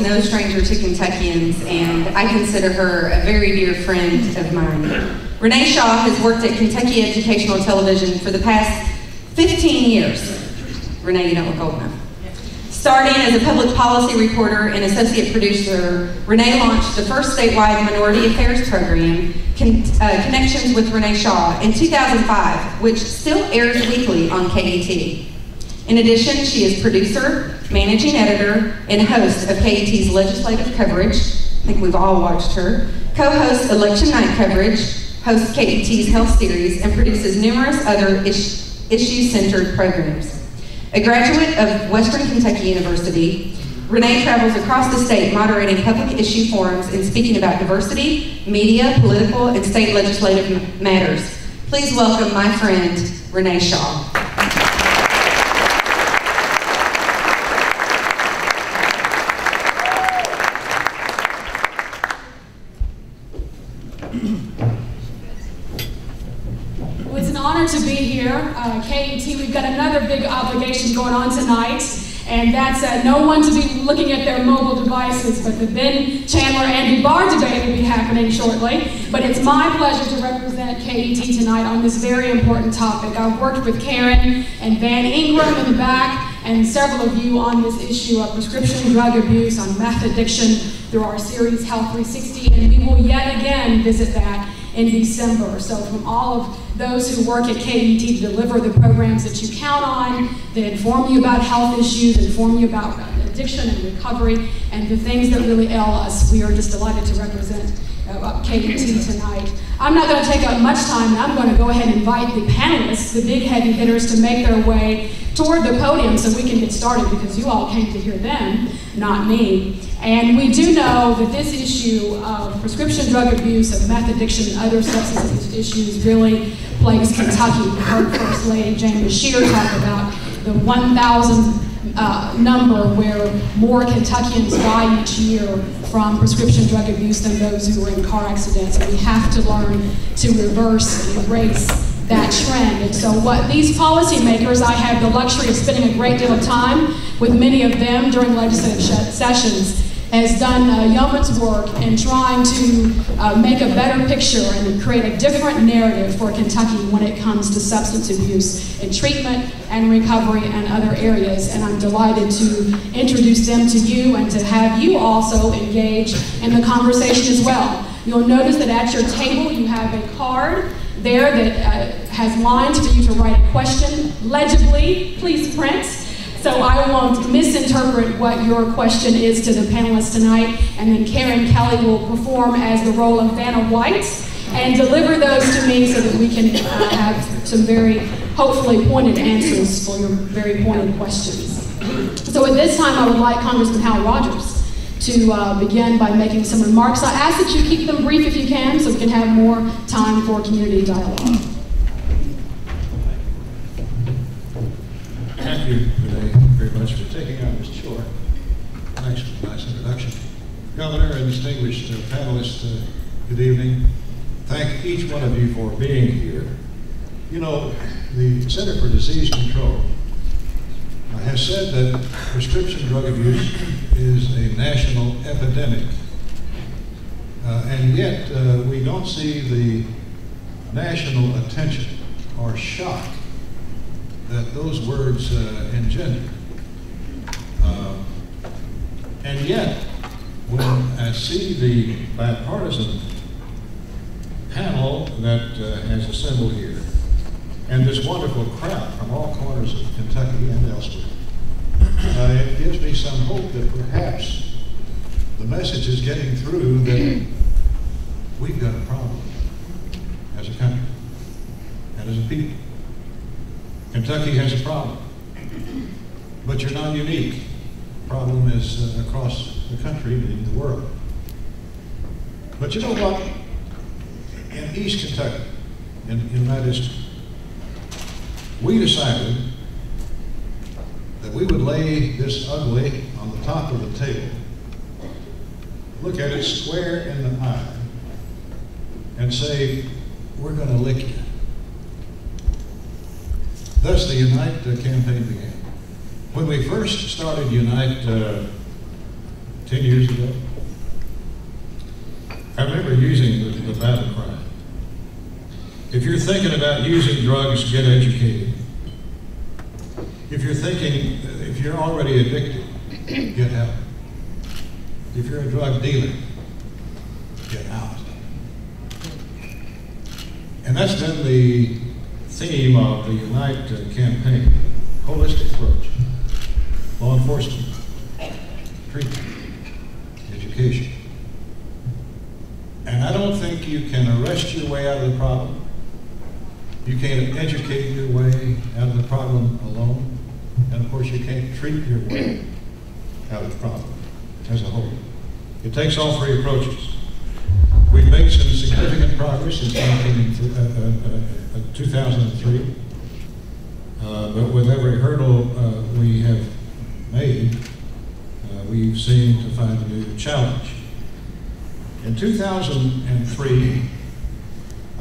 no stranger to Kentuckians, and I consider her a very dear friend of mine. Renee Shaw has worked at Kentucky Educational Television for the past 15 years. Renee, you don't look old enough. Starting as a public policy reporter and associate producer, Renee launched the first statewide minority affairs program, Connections with Renee Shaw, in 2005, which still airs weekly on KET. In addition, she is producer, managing editor, and host of KET's legislative coverage. I think we've all watched her. Co-hosts election night coverage, hosts KET's health series, and produces numerous other issue-centered programs. A graduate of Western Kentucky University, Renee travels across the state moderating public issue forums and speaking about diversity, media, political, and state legislative matters. Please welcome my friend, Renee Shaw. To be here. KET, we've got another big obligation going on tonight, and that's no one to be looking at their mobile devices, but the Ben Chandler Andy Barr debate will be happening shortly. But it's my pleasure to represent KET tonight on this very important topic. I've worked with Karen and Van Ingram in the back, and several of you on this issue of prescription drug abuse, on meth addiction, through our series Health 360, and we will yet again visit that in December. So from all of those who work at KET to deliver the programs that you count on, that inform you about health issues, inform you about addiction and recovery, and the things that really ail us, we are just delighted to represent KET tonight. I'm not going to take up much time, and I'm going to go ahead and invite the panelists, the big heavy hitters, to make their way toward the podium so we can get started, because you all came to hear them, not me. And we do know that this issue of prescription drug abuse, of meth addiction, and other substance issues really plagues Kentucky. We heard First Lady Jane Beshear talk about the 1,000 number where more Kentuckians die each year from prescription drug abuse than those who are in car accidents. And we have to learn to reverse and erase that trend. And so what these policymakers, I have the luxury of spending a great deal of time with many of them during legislative sessions, has done yeoman's work in trying to make a better picture and create a different narrative for Kentucky when it comes to substance abuse in treatment and recovery and other areas. And I'm delighted to introduce them to you and to have you also engage in the conversation as well. You'll notice that at your table you have a card there that has lines for you to write a question legibly. Please print. So I won't misinterpret what your question is to the panelists tonight, and then Karen Kelly will perform as the role of Vanna White and deliver those to me so that we can have some very, hopefully, pointed answers for your very pointed questions. So at this time, I would like Congressman Hal Rogers to begin by making some remarks. I ask that you keep them brief if you can, so we can have more time for community dialogue. Thank you, Renee, very much for taking on this chore. Nice introduction. Governor and distinguished panelists, good evening. Thank each one of you for being here. You know, the Center for Disease Control has said that prescription drug abuse is a national epidemic. And yet, we don't see the national attention or shock that those words engender. And yet, when I see the bipartisan panel that has assembled here, and this wonderful crowd from all corners of Kentucky and elsewhere, it gives me some hope that perhaps the message is getting through that we've got a problem as a country and as a people. Kentucky has a problem, but you're not unique. The problem is across the country and the world. But you know what? In East Kentucky, in my district, we decided that we would lay this ugly on the top of the table, look at it square in the eye, and say, we're going to lick you. Thus the Unite campaign began. When we first started Unite 10 years ago. I remember using the battle cry. If you're thinking about using drugs, get educated. If you're already addicted, get help. If you're a drug dealer, get out. And that's been the theme of the Unite campaign, holistic approach, law enforcement, treatment, education. And I don't think you can arrest your way out of the problem. You can't educate your way out of the problem alone. And of course, you can't treat your way out of the problem as a whole. It takes all three approaches. We've made some significant progress since 2003, but with every hurdle we have made, we've seemed to find a new challenge. In 2003,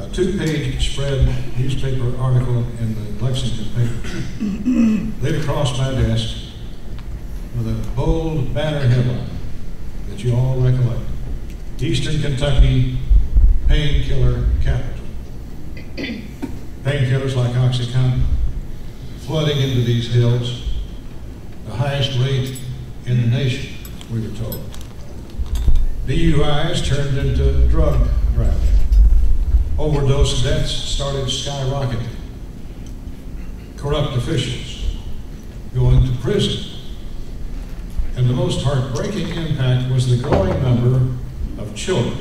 a two-page spread newspaper article in the Lexington paper laid across my desk with a bold banner headline that you all recollect: Eastern Kentucky painkiller capital. Painkillers like OxyContin flooding into these hills, the highest rate in the nation, we were told. DUIs turned into drug trafficking. Overdose deaths started skyrocketing. Corrupt officials going to prison. And the most heartbreaking impact was the growing number of children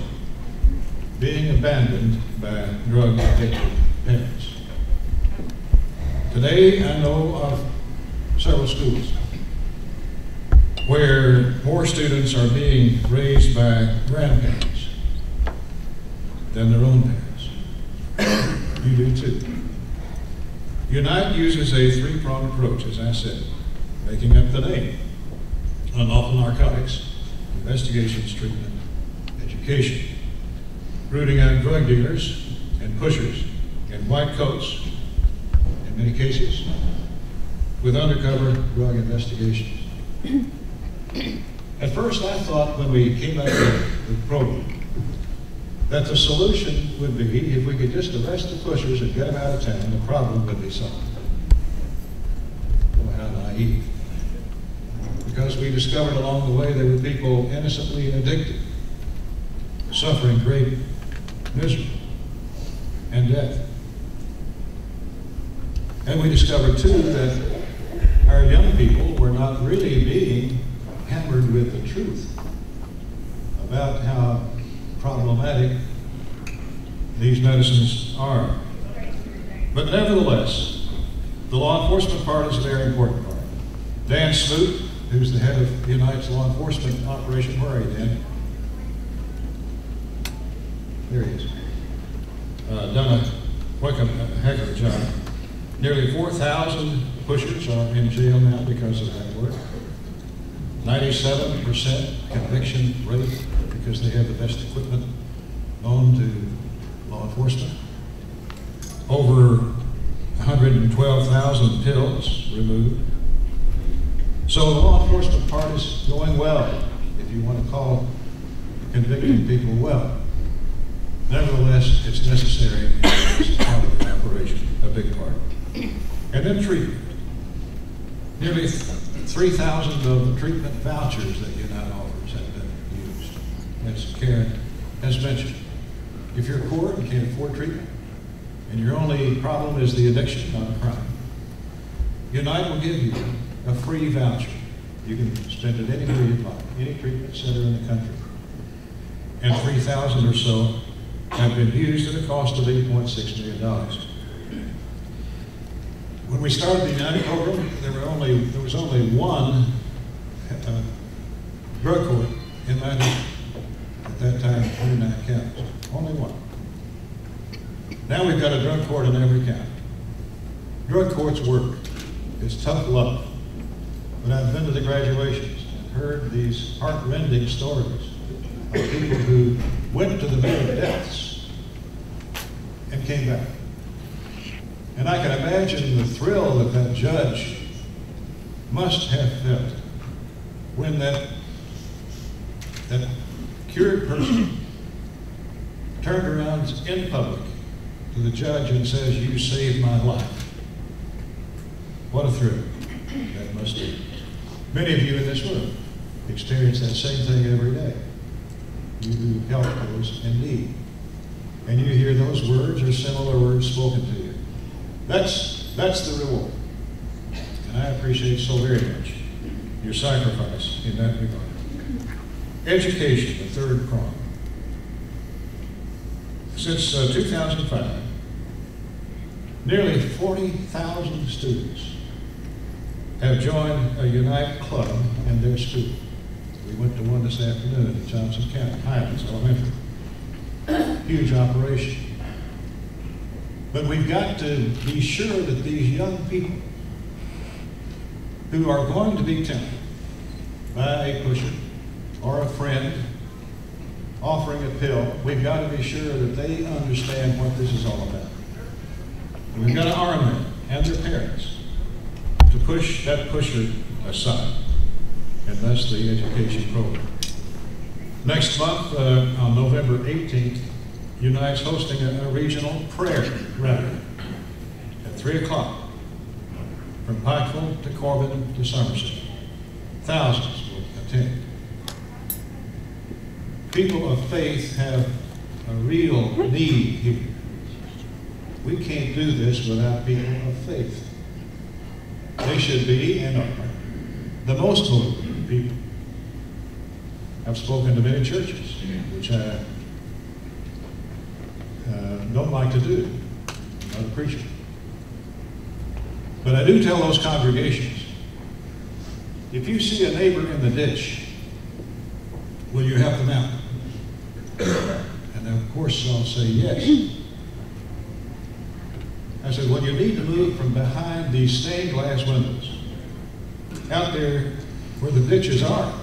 being abandoned by drug-addicted parents. Today, I know of several schools where more students are being raised by grandparents than their own parents. You do too. Unite uses a three-pronged approach, as I said, making up the name: unlawful narcotics, investigations, treatment, education, rooting out drug dealers and pushers in white coats, in many cases, with undercover drug investigations. At first, I thought when we came out with the program that the solution would be if we could just arrest the pushers and get them out of town, the problem would be solved. Oh, how naive. Because we discovered along the way there were people innocently addicted, suffering great misery and death. And we discovered too that our young people were not really being hammered with the truth about how problematic these medicines are. But nevertheless, the law enforcement part is a very important part. Dan Smoot, who's the head of Unite's law enforcement operation, where are you, Dan? There he is. Done a heck of a job. Nearly 4,000 pushers are in jail now because of that work. 97% conviction rate because they have the best equipment known to law enforcement. Over 112,000 pills removed. So the law enforcement part is going well, if you want to call convicting people well. Nevertheless, it's necessary as part of the operation, a big part. And then treatment. Nearly 3,000 of the treatment vouchers that Unite offers have been used. As Karen has mentioned, if you're poor and can't afford treatment, and your only problem is the addiction, not a crime, Unite will give you a free voucher. You can spend it anywhere you'd like, any treatment center in the country. And 3,000 or so have been used at a cost of $8.6 million. When we started the United program, there was only one drug court in my district. At that time, 29 counties. Only one. Now we've got a drug court in every county. Drug courts work. It's tough love. But I've been to the graduations and heard these heart-rending stories of people who went to the very depths and came back. And I can imagine the thrill that that judge must have felt when that that cured person turned around in public to the judge and says, "You saved my life." What a thrill that must be. Many of you in this room experience that same thing every day. You who help those in need. And you hear those words or similar words spoken to you. That's the reward. And I appreciate so very much your sacrifice in that regard. Education, the third prong. Since 2005, nearly 40,000 students have joined a Unite club in their school. We went to one this afternoon in Johnson County, Highlands Elementary. Huge operation. But we've got to be sure that these young people who are going to be tempted by a pusher or a friend offering a pill, we've got to be sure that they understand what this is all about. And we've got to arm them and their parents to push that pusher aside, and thus the education program. Next month, on November 18th, Unite's hosting a regional prayer rally at 3 o'clock from Pikeville to Corbin to Somerset. Thousands will attend. People of faith have a real need here. We can't do this without people of faith. They should be, and are, the most motivated people. I've spoken to many churches, which I don't like to do. I'm not a preacher. But I do tell those congregations, if you see a neighbor in the ditch, will you help them out? And of course I'll say yes. I said, well, you need to move from behind these stained glass windows out there where the ditches are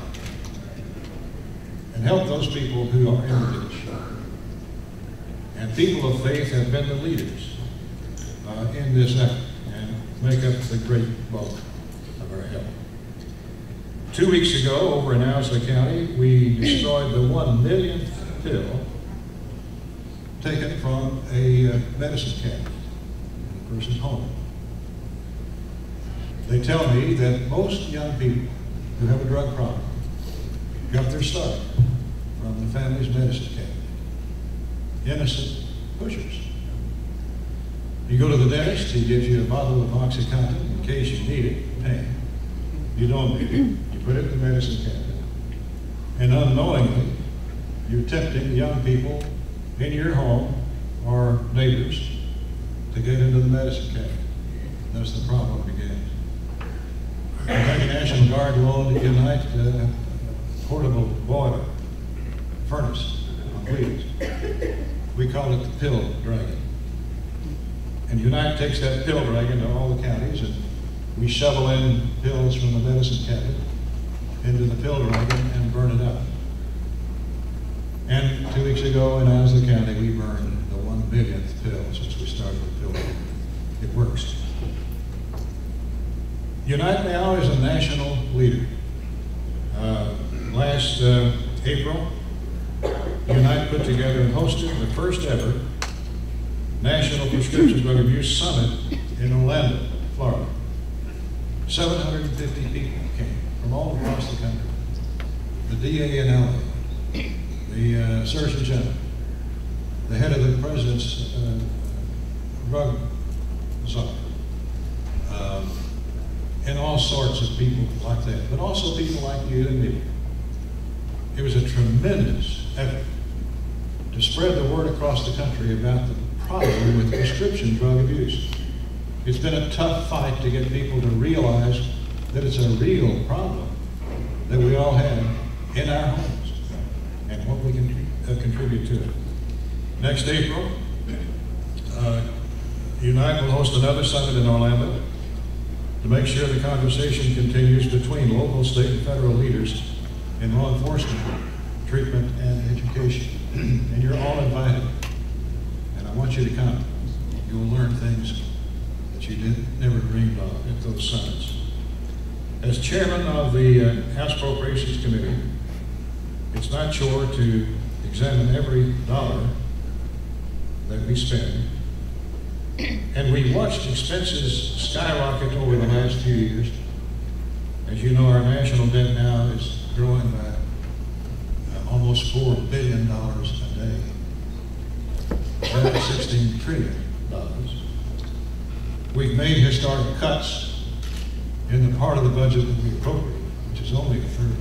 and help those people who are in the ditch. And people of faith have been the leaders in this effort and make up the great bulk of our help. 2 weeks ago, over in Owsley County, we destroyed the 1 millionth pill taken from a medicine cabinet in a person's home. They tell me that most young people who have a drug problem got their start from the family's medicine cabinet. Innocent pushers. You go to the dentist, he gives you a bottle of OxyContin in case you need it, pain. You don't need it. You put it in the medicine cabinet. And unknowingly, you're tempting young people in your home or neighbors to get into the medicine cabinet. Thus the problem begins. The Kentucky National Guard loaned Unite a portable boiler, furnace on wheels. We call it the pill dragon. And Unite takes that pill dragon to all the counties, and we shovel in pills from the medicine cabinet into the pill dragon and burn it up. And 2 weeks ago in Owsley County, we burned the 1 millionth pill since we started the pill dragon. It works. Unite now is a national leader. Last April, Unite put together and hosted the first ever National Prescription Drug Abuse Summit in Orlando, Florida. 750 people came from all across the country. The DA in LA, the Surgeon General, the head of the President's drug czar, and all sorts of people like that, but also people like you and me. It was a tremendous effort to spread the word across the country about the problem with prescription drug abuse. It's been a tough fight to get people to realize that it's a real problem that we all have in our homes and what we can contribute to it. Next April, Unite will host another summit in Orlando to make sure the conversation continues between local, state, and federal leaders in law enforcement, treatment, and education. And you're all invited. And I want you to come. You will learn things that you never dreamed of at those summits. As chairman of the House Appropriations Committee, it's It's my chore to examine every dollar that we spend. And we watched expenses skyrocket over the last few years. As you know, our national debt now is growing by almost $4 billion a day. That's $16 trillion. We've made historic cuts in the part of the budget that we appropriate, which is only a third.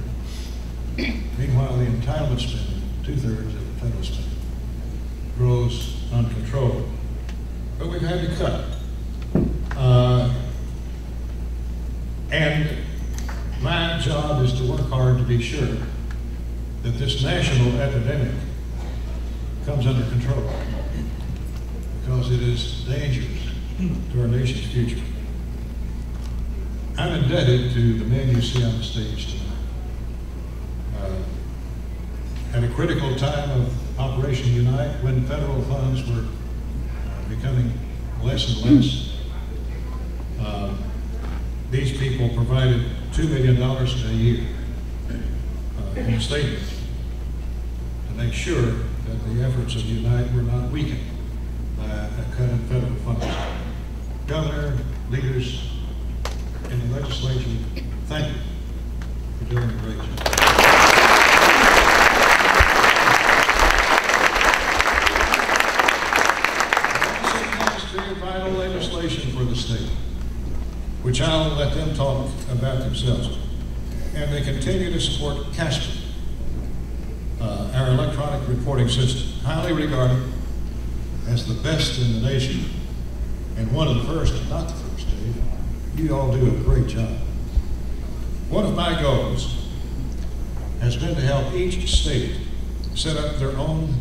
Meanwhile, the entitlement spending, 2/3 of the federal spending, grows uncontrolled. But we've had to cut. And my job is to work hard to be sure that this national epidemic comes under control, because it is dangerous to our nation's future. I'm indebted to the men you see on the stage tonight. At a critical time of Operation Unite, when federal funds were becoming less and less, these people provided $2 million a year in statements to make sure that the efforts of Unite were not weakened by a cut in federal funds. Governor, leaders in the legislature, thank you for doing a great job. Also comes very vital legislation for the state, which I'll let them talk about themselves. And they continue to support CASPER, our electronic reporting system, highly regarded as the best in the nation, and one of the first, not the first, Dave. You all do a great job. One of my goals has been to help each state set up their own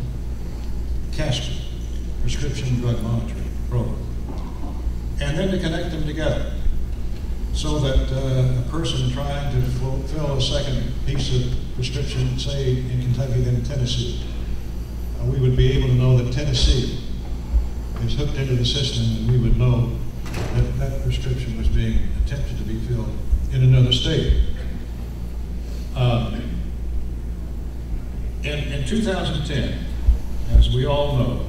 CASPER, prescription drug monitoring program, and then to connect them together so that a person trying to fulfill a second piece of prescription, say in Kentucky, then Tennessee, we would be able to know that Tennessee is hooked into the system, and we would know that that prescription was being attempted to be filled in another state. In 2010, as we all know,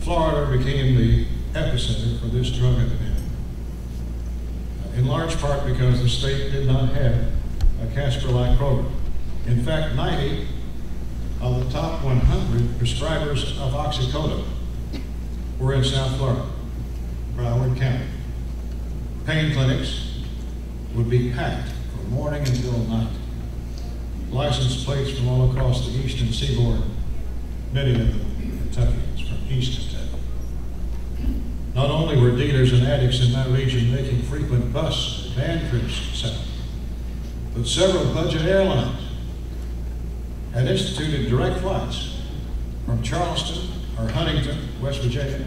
Florida became the epicenter for this drug epidemic, in large part because the state did not have a CASPER-like program. In fact, 90 of the top 100 prescribers of oxycodone were in South Florida, Broward County. Pain clinics would be packed from morning until night. License plates from all across the eastern seaboard, many of them Kentuckians from East Kentucky. Not only were dealers and addicts in my region making frequent bus and van trips south, but several budget airlines had instituted direct flights from Charleston or Huntington, West Virginia,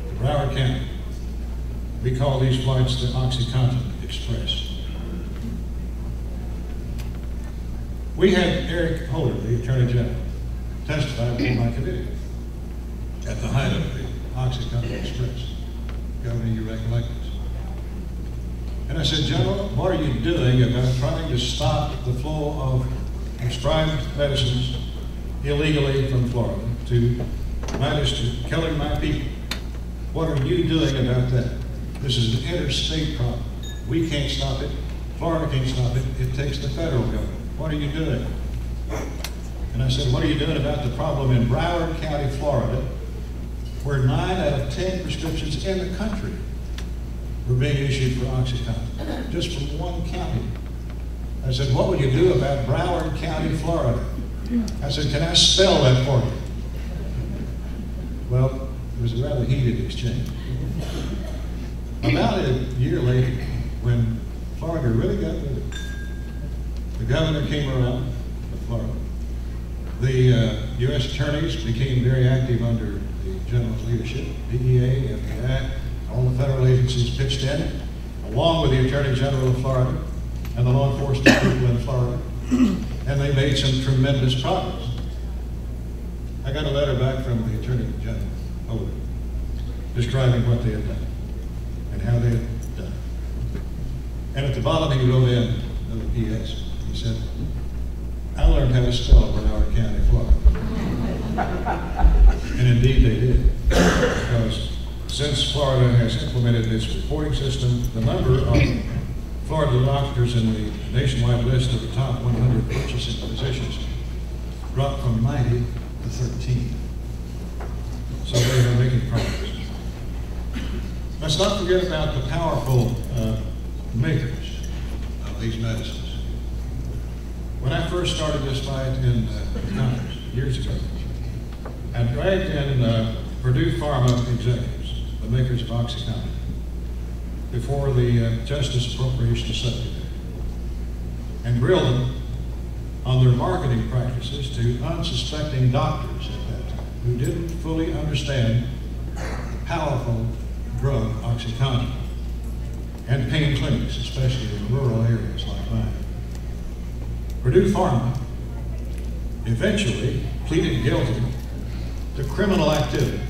to Broward County. We call these flights the OxyContin Express. We had Eric Holder, the Attorney General, testify before my committee at the height of the OxyContin Express. Governor, you recollect this. And I said, General, what are you doing about trying to stop the flow of prescribed medicines illegally from Florida to my district, killing my people? What are you doing about that? This is an interstate problem. We can't stop it. Florida can't stop it. It takes the federal government. What are you doing? And I said, what are you doing about the problem in Broward County, Florida, where 9 out of 10 prescriptions in the country were being issued for OxyContin, just from one county? I said, what would you do about Broward County, Florida? I said, can I spell that for you? Well, it was a rather heated exchange. About a year later, when Florida really got with it, the governor came around to Florida. The U.S. attorneys became very active under the general's leadership. DEA, FBI, all the federal agencies pitched in, along with the Attorney General of Florida and the law enforcement people in Florida, and they made some tremendous progress. I got a letter back from the Attorney General describing what they had done and how they had done it. And at the bottom he wrote in the PS. He said, I learned how to spell in Broward County, Florida. And indeed they did. Because since Florida has implemented this reporting system, the number of Florida doctors in the nationwide list of the top 100 purchasing physicians dropped from 90 to 13. So they are making progress. Let's not forget about the powerful makers of these medicines. When I first started this fight in Congress years ago, I dragged in Purdue Pharma executives, the makers of OxyContin, before the Justice Appropriations Subcommittee, and grilled them on their marketing practices to unsuspecting doctors at that time who didn't fully understand the powerful drug OxyContin and pain clinics, especially in rural areas like mine. Purdue Pharma eventually pleaded guilty to criminal activity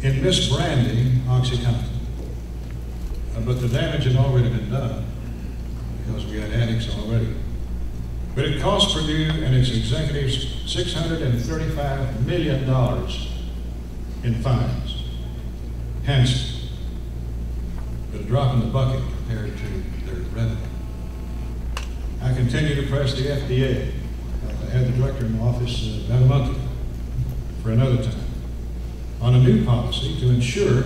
in misbranding OxyContin. But the damage had already been done because we had addicts already. But it cost Purdue and its executives $635 million in fines. Hence, but a drop in the bucket compared to their revenue. I continue to press the FDA. I had the director in office about a month ago for another time on a new policy to ensure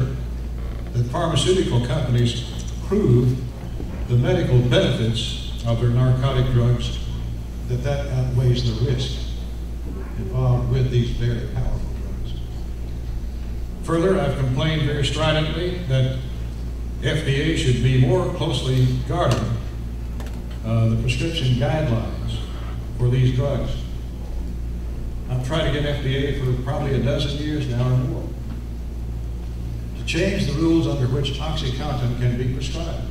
that pharmaceutical companies prove the medical benefits of their narcotic drugs, that outweighs the risk involved with these very powerful drugs. Further, I've complained very stridently that FDA should be more closely guarding the prescription guidelines for these drugs. I've tried to get FDA for probably a dozen years now or more to change the rules under which OxyContin can be prescribed.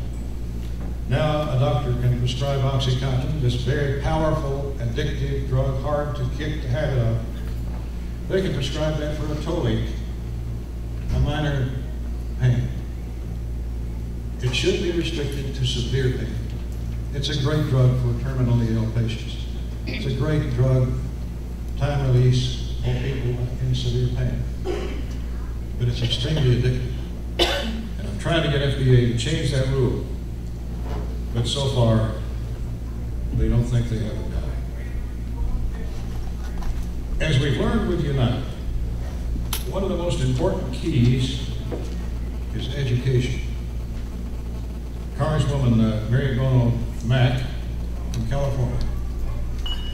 Now a doctor can prescribe OxyContin, this very powerful, addictive drug, hard to kick the habit of. They can prescribe that for a toe ache, a minor pain. It should be restricted to severe pain. It's a great drug for terminally ill patients. It's a great drug, time release for people in severe pain. But it's extremely addictive. And I'm trying to get FDA to change that rule. But so far, they don't think they have a guy. As we've learned with Unite, one of the most important keys is education. Congresswoman Mary Bono Mack from California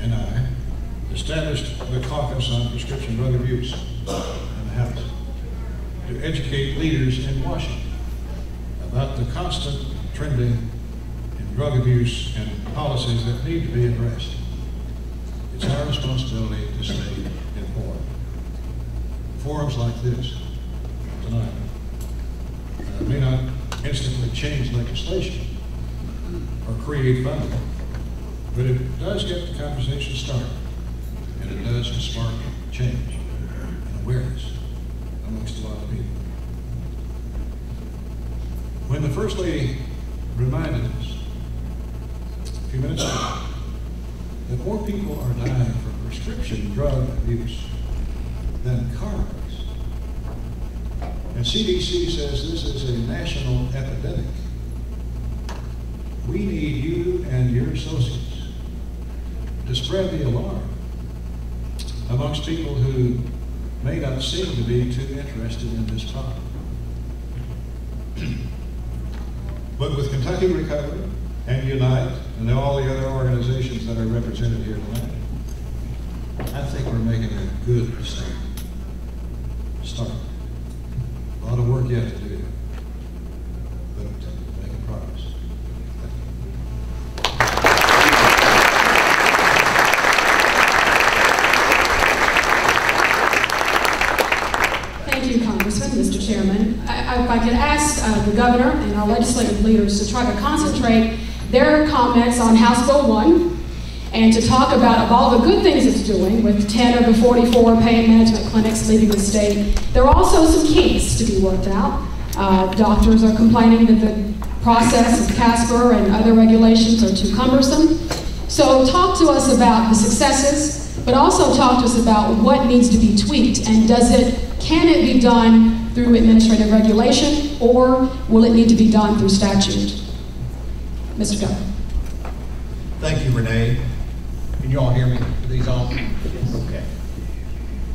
and I established the Caucus on Prescription Drug Abuse in the House to educate leaders in Washington about the constant trending in drug abuse and policies that need to be addressed. It's our responsibility to stay informed. Forums like this tonight may not instantly change legislation or create funding, but it does get the conversation started, and it does spark change and awareness amongst a lot of people. When the First Lady reminded us a few minutes ago that more people are dying from prescription drug abuse than car wrecks, and CDC says this is a national epidemic, we need you and your associates to spread the alarm amongst people who may not seem to be too interested in this problem. But with Kentucky Recovery and Unite and all the other organizations that are represented here tonight, I think we're making a good start. A lot of work yet to do, but making progress. Thank you, Congressman, Mr. Chairman. If I could ask the governor and our legislative leaders to try to concentrate their comments on House Bill 1 and to talk about of all the good things it's doing with 10 of the 44 pain management clinics leaving the state. There are also some kinks to be worked out. Doctors are complaining that the process of CASPR and other regulations are too cumbersome. So talk to us about the successes, but also talk to us about what needs to be tweaked, and can it be done through administrative regulation, or will it need to be done through statute? Mr. Governor. Thank you, Renee. Can you all hear me? Are these on? Okay.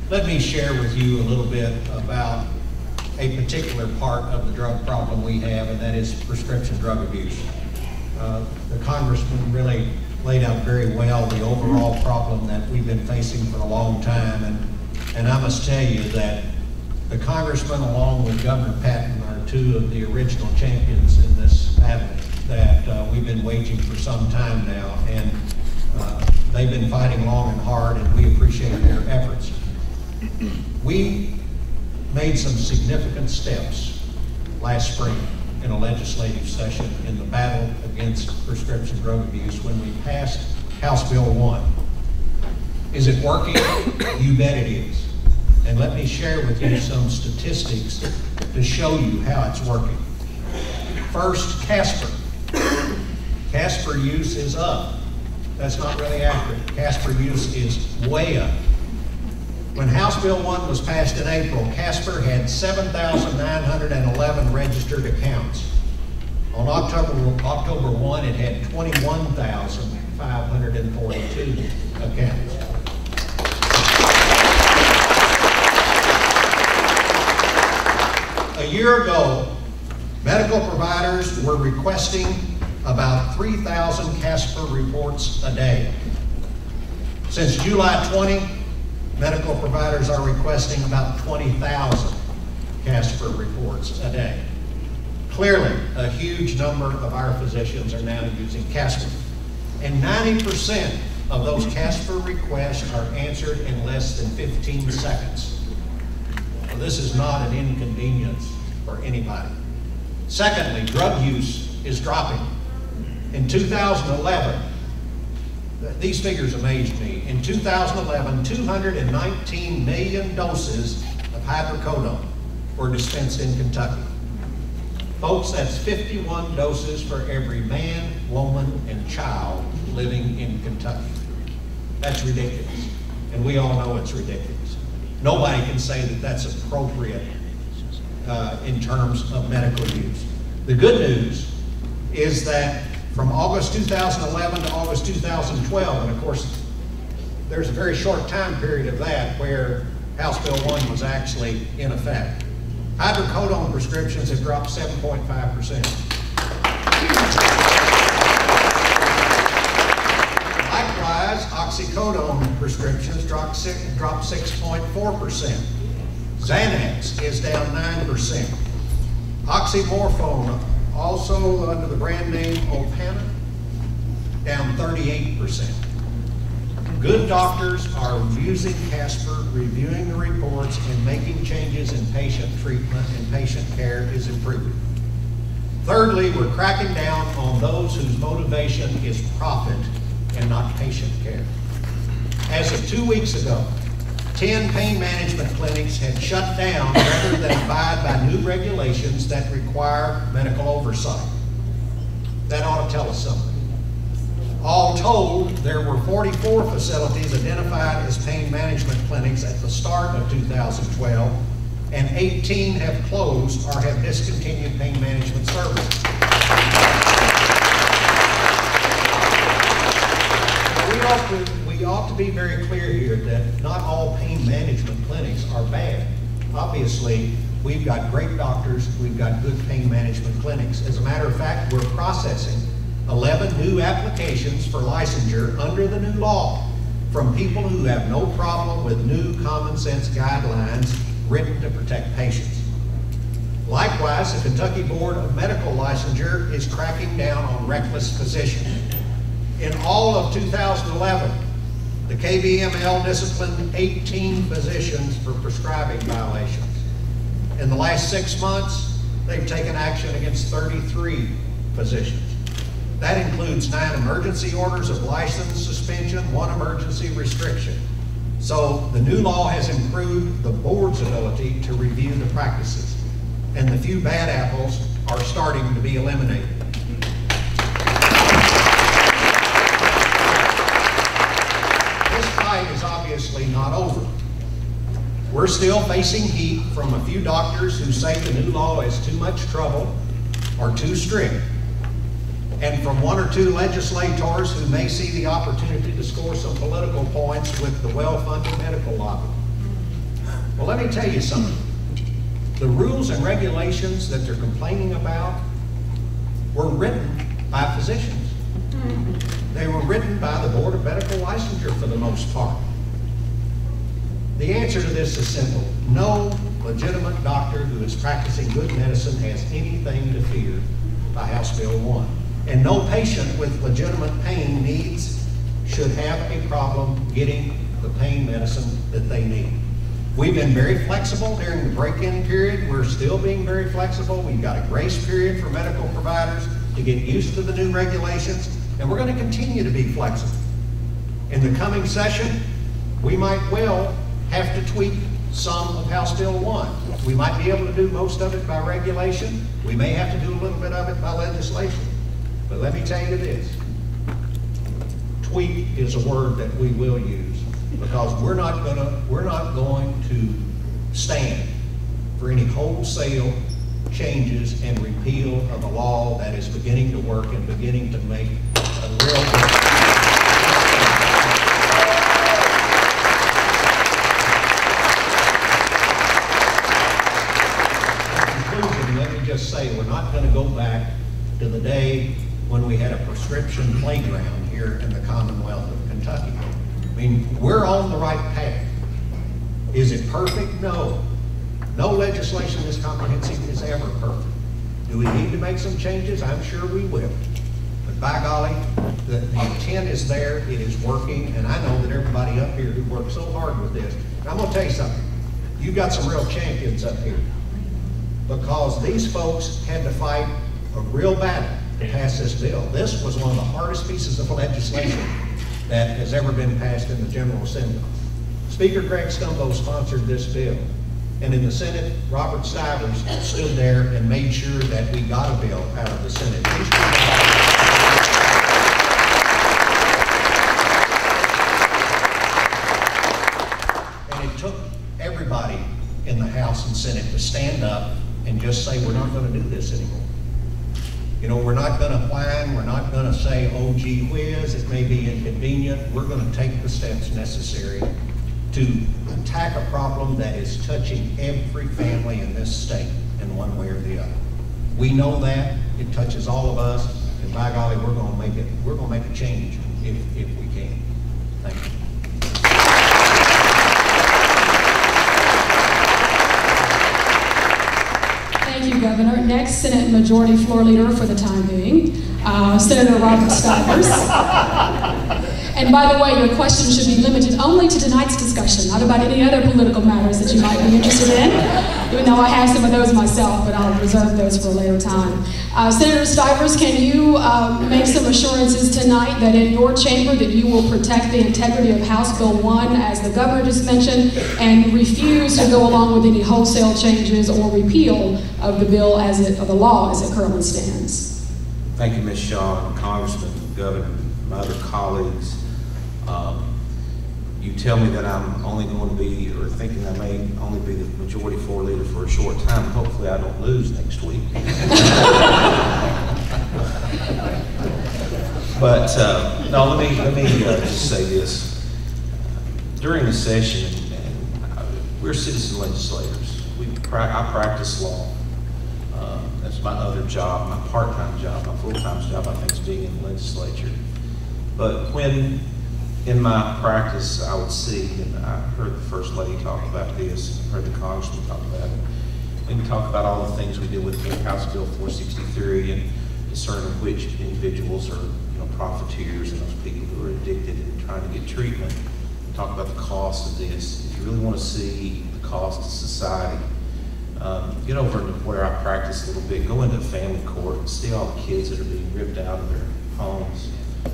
Let me share with you a little bit about a particular part of the drug problem we have, and that is prescription drug abuse. The Congressman really laid out very well the overall problem that we've been facing for a long time, and I must tell you that the Congressman, along with Governor Patton, are two of the original champions in this battle that we've been waging for some time now, and they've been fighting long and hard, and we appreciate their efforts. We made some significant steps last spring in a legislative session in the battle against prescription drug abuse when we passed House Bill 1. Is it working? You bet it is. And let me share with you some statistics to show you how it's working. First, Casper. Casper use is up. That's not really accurate. Casper use is way up. When House Bill 1 was passed in April, Casper had 7,911 registered accounts. On October 1, it had 21,542 accounts. A year ago, medical providers were requesting about 3,000 Casper reports a day. Since July 20, medical providers are requesting about 20,000 Casper reports a day. Clearly, a huge number of our physicians are now using Casper. And 90% of those Casper requests are answered in less than 15 seconds. Well, this is not an inconvenience for anybody. Secondly, drug use is dropping. In 2011, these figures amazed me. In 2011, 219 million doses of hydrocodone were dispensed in Kentucky. Folks, that's 51 doses for every man, woman, and child living in Kentucky. That's ridiculous. And we all know it's ridiculous. Nobody can say that that's appropriate in terms of medical use. The good news is that from August 2011 to August 2012, and of course, there's a very short time period of that where House Bill 1 was actually in effect. Hydrocodone prescriptions have dropped 7.5%. Likewise, oxycodone prescriptions dropped 6.4%. Xanax is down 9%. Oxymorphone, also under the brand name Opana, down 38%. Good doctors are using Casper, reviewing the reports, and making changes in patient treatment, and patient care is improving. Thirdly, we're cracking down on those whose motivation is profit and not patient care. As of 2 weeks ago, 10 pain management clinics had shut down rather than abide by new regulations that require medical oversight. That ought to tell us something. All told, there were 44 facilities identified as pain management clinics at the start of 2012, and 18 have closed or have discontinued pain management services. We ought to be very clear here that not all pain management clinics are bad. Obviously, we've got great doctors, we've got good pain management clinics. As a matter of fact, we're processing 11 new applications for licensure under the new law from people who have no problem with new common sense guidelines written to protect patients. Likewise, the Kentucky Board of Medical Licensure is cracking down on reckless physicians. In all of 2011, the KBML disciplined 18 physicians for prescribing violations. In the last 6 months, they've taken action against 33 physicians. That includes 9 emergency orders of license suspension, 1 emergency restriction. So the new law has improved the board's ability to review the practices, and the few bad apples are starting to be eliminated. not over. We're still facing heat from a few doctors who say the new law is too much trouble or too strict, and from one or two legislators who may see the opportunity to score some political points with the well-funded medical lobby. Well, let me tell you something. The rules and regulations that they're complaining about were written by physicians. They were written by the Board of Medical Licensure for the most part. The answer to this is simple. No legitimate doctor who is practicing good medicine has anything to fear by House Bill 1. And no patient with legitimate pain needs should have a problem getting the pain medicine that they need. We've been very flexible during the break-in period. We're still being very flexible. We've got a grace period for medical providers to get used to the new regulations, and we're going to continue to be flexible. In the coming session, we might well have to tweak some of House Bill 1. We might be able to do most of it by regulation. We may have to do a little bit of it by legislation. But let me tell you this, tweak is a word that we will use, because we're not going to stand for any wholesale changes and repeal of a law that is beginning to work and beginning to make a real difference. In conclusion, let me just say we're not going to go back to the day when we had a prescription playground here in the Commonwealth of Kentucky. I mean, we're on the right path. Is it perfect? No. No legislation this comprehensive is ever perfect. Do we need to make some changes? I'm sure we will. But by golly, the intent is there, it is working, and I know that everybody up here who worked so hard with this, and I'm gonna tell you something, you've got some real champions up here, because these folks had to fight a real battle to pass this bill. This was one of the hardest pieces of legislation that has ever been passed in the General Assembly. Speaker Greg Stumbo sponsored this bill. And in the Senate, Robert Stivers stood there and made sure that we got a bill out of the Senate. And it took everybody in the House and Senate to stand up and just say, we're not going to do this anymore. You know, we're not going to whine, we're not going to say, oh gee whiz, it may be inconvenient. We're going to take the steps necessary to attack a problem that is touching every family in this state in one way or the other. We know that, it touches all of us, and by golly, we're going to make a change if we can. Thank you. Thank you, Governor. Next, Senate Majority Floor Leader for the time being, Senator Robert Stivers. And by the way, your questions should be limited only to tonight's discussion, not about any other political matters that you might be interested in, even though I have some of those myself, but I'll reserve those for a later time. Senator Stivers, can you make some assurances tonight that in your chamber that you will protect the integrity of House Bill 1, as the governor just mentioned, and refuse to go along with any wholesale changes or repeal of the bill of the law as it currently stands? Thank you, Ms. Shaw, Congressman, Governor, my other colleagues. You tell me that I'm only going to be, or thinking I may only be the Majority Floor Leader for a short time. Hopefully I don't lose next week. But no, let me just say this. During the session, we're citizen legislators. I practice law. That's my other job, my part-time job. My full-time job, I think, is being in the legislature. But when in my practice, I would see, and I heard the First Lady talk about this, heard the Congressman talk about it, and we talk about all the things we do with House Bill 463 and discerning which individuals are, profiteers and those people who are addicted and trying to get treatment. We talk about the cost of this. If you really want to see the cost to society, get over into where I practice a little bit, go into family court and see all the kids that are being ripped out of their homes.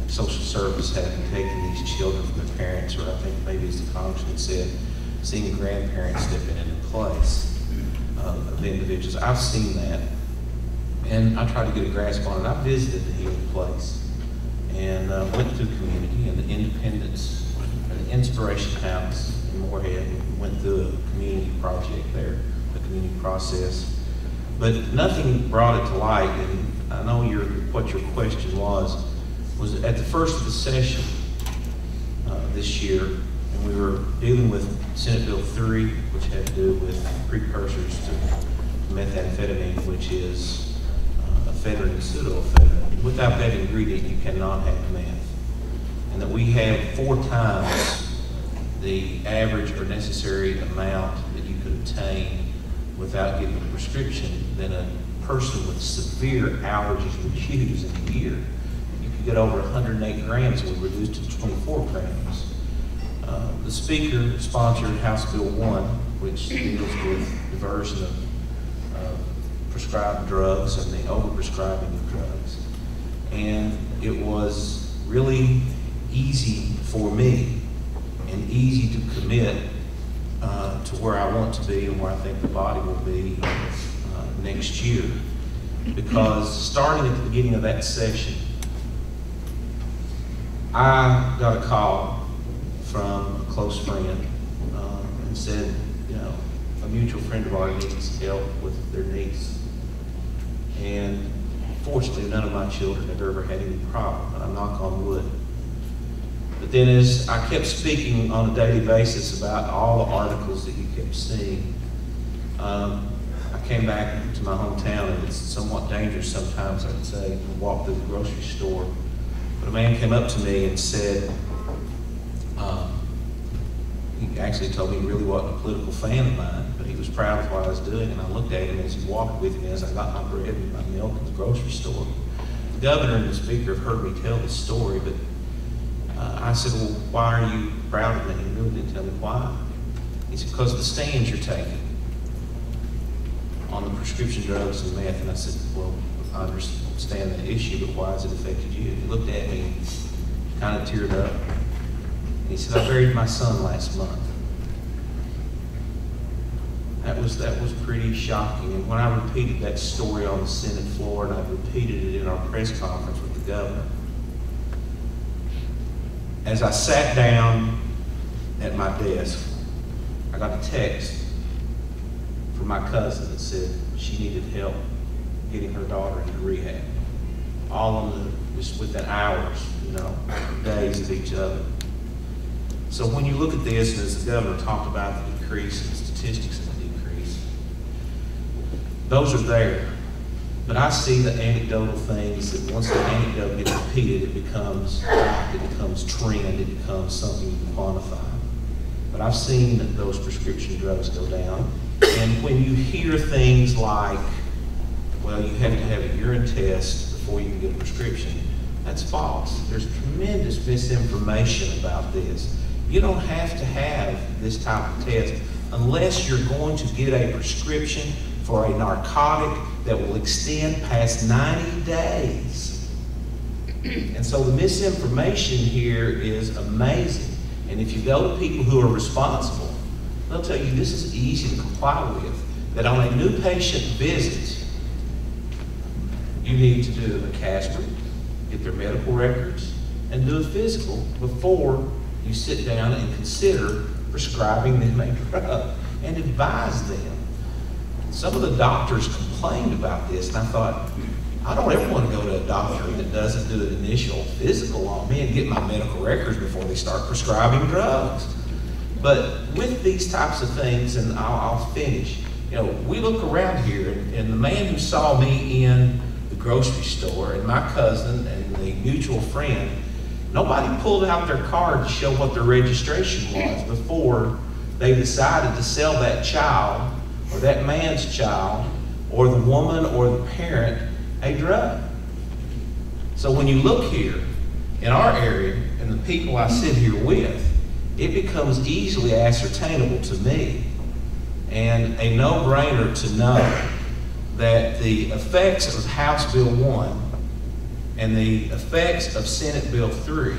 Social service having taken these children from their parents, or I think maybe as the Congressman said, seeing grandparents stepping into place of the individuals. I've seen that, and I try to get a grasp on it. I visited the healing place and went through the community and the Independence, and the Inspiration House, in Moorhead. We went through a community project there, a community process. But nothing brought it to light, and I know what your question was at the first of the session this year, and we were dealing with Senate Bill 3, which had to do with precursors to methamphetamine, which is ephedrine and pseudoephedrine. Without that ingredient, you cannot have meth. And that we have 4 times the average or necessary amount that you could obtain without getting a prescription than a person with severe allergies would use in a year. You could get over 108 grams, and we reduced it to 24 grams. The Speaker sponsored House Bill 1, which deals with diversion of prescribed drugs and the overprescribing of drugs. And it was really easy for me and easy to commit to where I want to be and where I think the body will be next year. Because starting at the beginning of that session, I got a call from a close friend and said, you know, a mutual friend of ours needs help with their niece. And fortunately, none of my children have ever had any problem, and I knock on wood. But then as I kept speaking on a daily basis about all the articles that you kept seeing, I came back to my hometown, and it's somewhat dangerous sometimes, I would say, to walk through the grocery store. But a man came up to me and said, he actually told me he really wasn't a political fan of mine, but he was proud of what I was doing, and I looked at him as he walked with me as I got my bread and my milk at the grocery store. The governor and the speaker have heard me tell this story, but I said, well, why are you proud of me? He really didn't tell me why. He said, because of the stands you're taking on the prescription drugs and meth. And I said, well, I understand that issue, but why has it affected you? He looked at me, kind of teared up. And he said, I buried my son last month. That was pretty shocking. And when I repeated that story on the Senate floor, and I repeated it in our press conference with the governor, as I sat down at my desk, I got a text from my cousin that said she needed help getting her daughter into rehab. All on just within hours, you know, days of each other. So when you look at this, and as the governor talked about the decrease and statistics of the decrease, those are there. But I see the anecdotal things that once the anecdote gets repeated, it becomes trend, it becomes something you can quantify. But I've seen those prescription drugs go down. And when you hear things like, well, you have to have a urine test before you can get a prescription, that's false. There's tremendous misinformation about this. You don't have to have this type of test unless you're going to get a prescription for a narcotic that will extend past 90 days. And so the misinformation here is amazing. And if you go to people who are responsible, they'll tell you this is easy to comply with, that on a new patient visit, you need to do a Casper, get their medical records, and do a physical before you sit down and consider prescribing them a drug and advise them. Some of the doctors complained about this, and I thought, I don't ever want to go to a doctor that doesn't do an initial physical on me and get my medical records before they start prescribing drugs. But with these types of things, and I'll finish, you know, we look around here, and the man who saw me in the grocery store, and my cousin, and the mutual friend, nobody pulled out their card to show what their registration was before they decided to sell that child, or that man's child, or the woman or the parent a drug. So when you look here in our area and the people I sit here with, it becomes easily ascertainable to me and a no-brainer to know that the effects of House Bill 1 and the effects of Senate Bill 3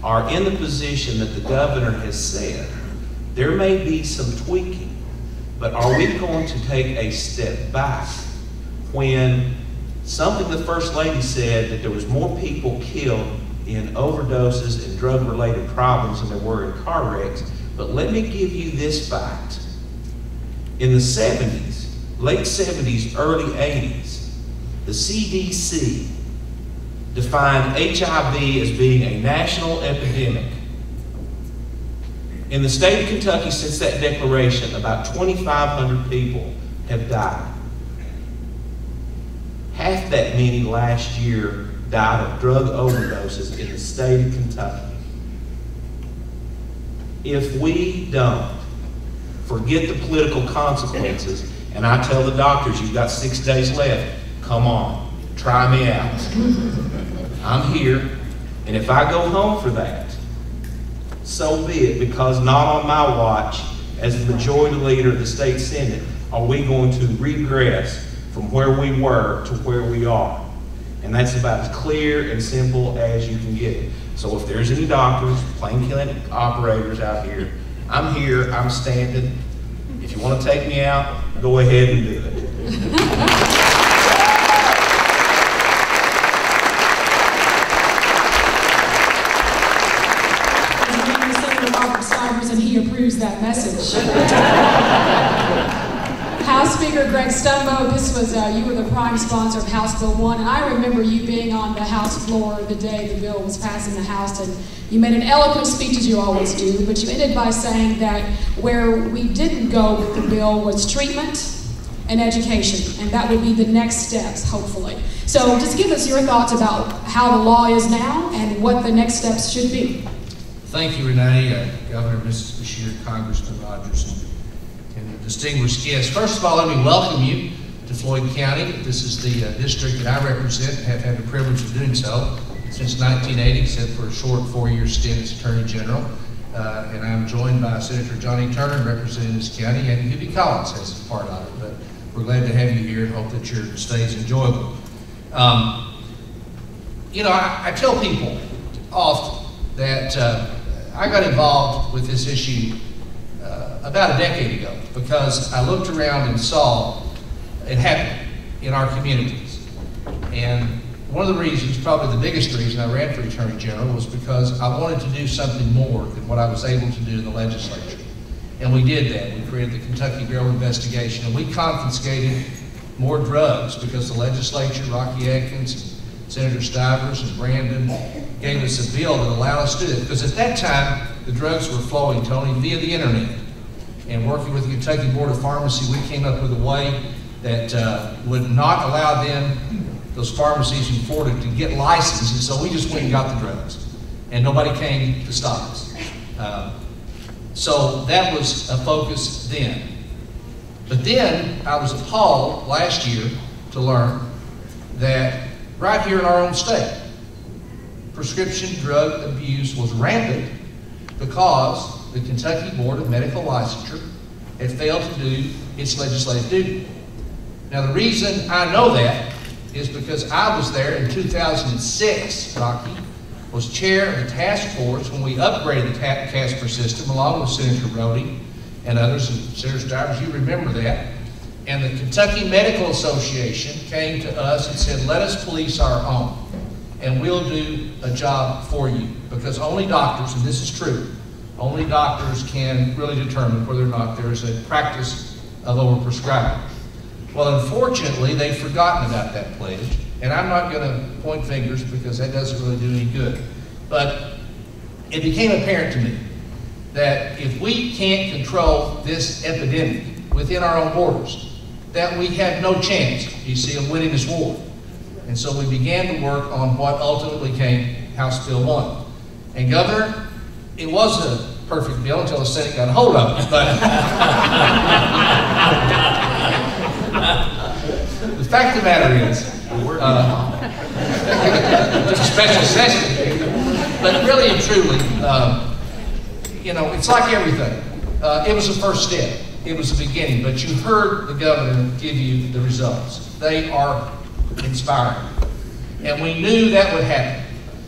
are in the position that the governor has said. There may be some tweaking, but are we going to take a step back when something the First Lady said, that there was more people killed in overdoses and drug-related problems than there were in car wrecks? But let me give you this fact. In the 70s, late 70s, early 80s, the CDC defined HIV as being a national epidemic. In the state of Kentucky, since that declaration, about 2,500 people have died. Half that many last year died of drug overdoses in the state of Kentucky. If we don't forget the political consequences, and I tell the doctors, you've got 6 days left, come on, try me out. I'm here, and if I go home for that, so be it, because not on my watch, as the majority leader of the state Senate, are we going to regress from where we were to where we are. And that's about as clear and simple as you can get it. So if there's any doctors, plain clinic operators out here, I'm standing. If you want to take me out, go ahead and do it. Stivers, and he approves that message. House Speaker Greg Stumbo, this was, you were the prime sponsor of House Bill 1, and I remember you being on the House floor the day the bill was passed in the House, and you made an eloquent speech, as you always do, but you ended by saying that where we didn't go with the bill was treatment and education, and that would be the next steps, hopefully. So just give us your thoughts about how the law is now and what the next steps should be. Thank you, Renee, Governor, Mrs. Beshear, Congressman Rogers, and distinguished guests. First of all, let me welcome you to Floyd County. This is the district that I represent and have had the privilege of doing so since 1980, except for a short 4-year stint as Attorney General. And I'm joined by Senator Johnny Turner representing this county, and Hubie Collins as a part of it. But we're glad to have you here and hope that your stay is enjoyable. You know, I tell people often that I got involved with this issue about a decade ago because I looked around and saw it happen in our communities. And one of the reasons, probably the biggest reason I ran for Attorney General, was because I wanted to do something more than what I was able to do in the legislature. And we did that. We created the Kentucky Barrel Investigation, and we confiscated more drugs because the legislature, Rocky Adkins, Senator Stivers and Brandon, gave us a bill that allowed us to do it. Because at that time, the drugs were flowing, Tony, via the internet. And working with the Kentucky Board of Pharmacy, we came up with a way that would not allow them, those pharmacies in Florida, to get licensed. And so we just went and got the drugs. And nobody came to stop us. So that was a focus then. But then I was appalled last year to learn that right here in our own state, prescription drug abuse was rampant because the Kentucky Board of Medical Licensure had failed to do its legislative duty. Now the reason I know that is because I was there in 2006, Rocky, was chair of the task force when we upgraded the CASPER system along with Senator Brody and others, and Senator Stivers, you remember that. And the Kentucky Medical Association came to us and said, let us police our own, and we'll do a job for you. Because only doctors, and this is true, only doctors can really determine whether or not there is a practice of overprescribing. Well, unfortunately, they've forgotten about that pledge, and I'm not going to point fingers because that doesn't really do any good. But it became apparent to me that if we can't control this epidemic within our own borders, that we have no chance, you see, of winning this war. And so we began to work on what ultimately became House Bill 1. And Governor, it was a perfect bill until the Senate got a hold of it. But the fact of the matter is, it's a special session. But really and truly, you know, it's like everything. It was a first step. It was the beginning, but you heard the governor give you the results. They are inspiring. And we knew that would happen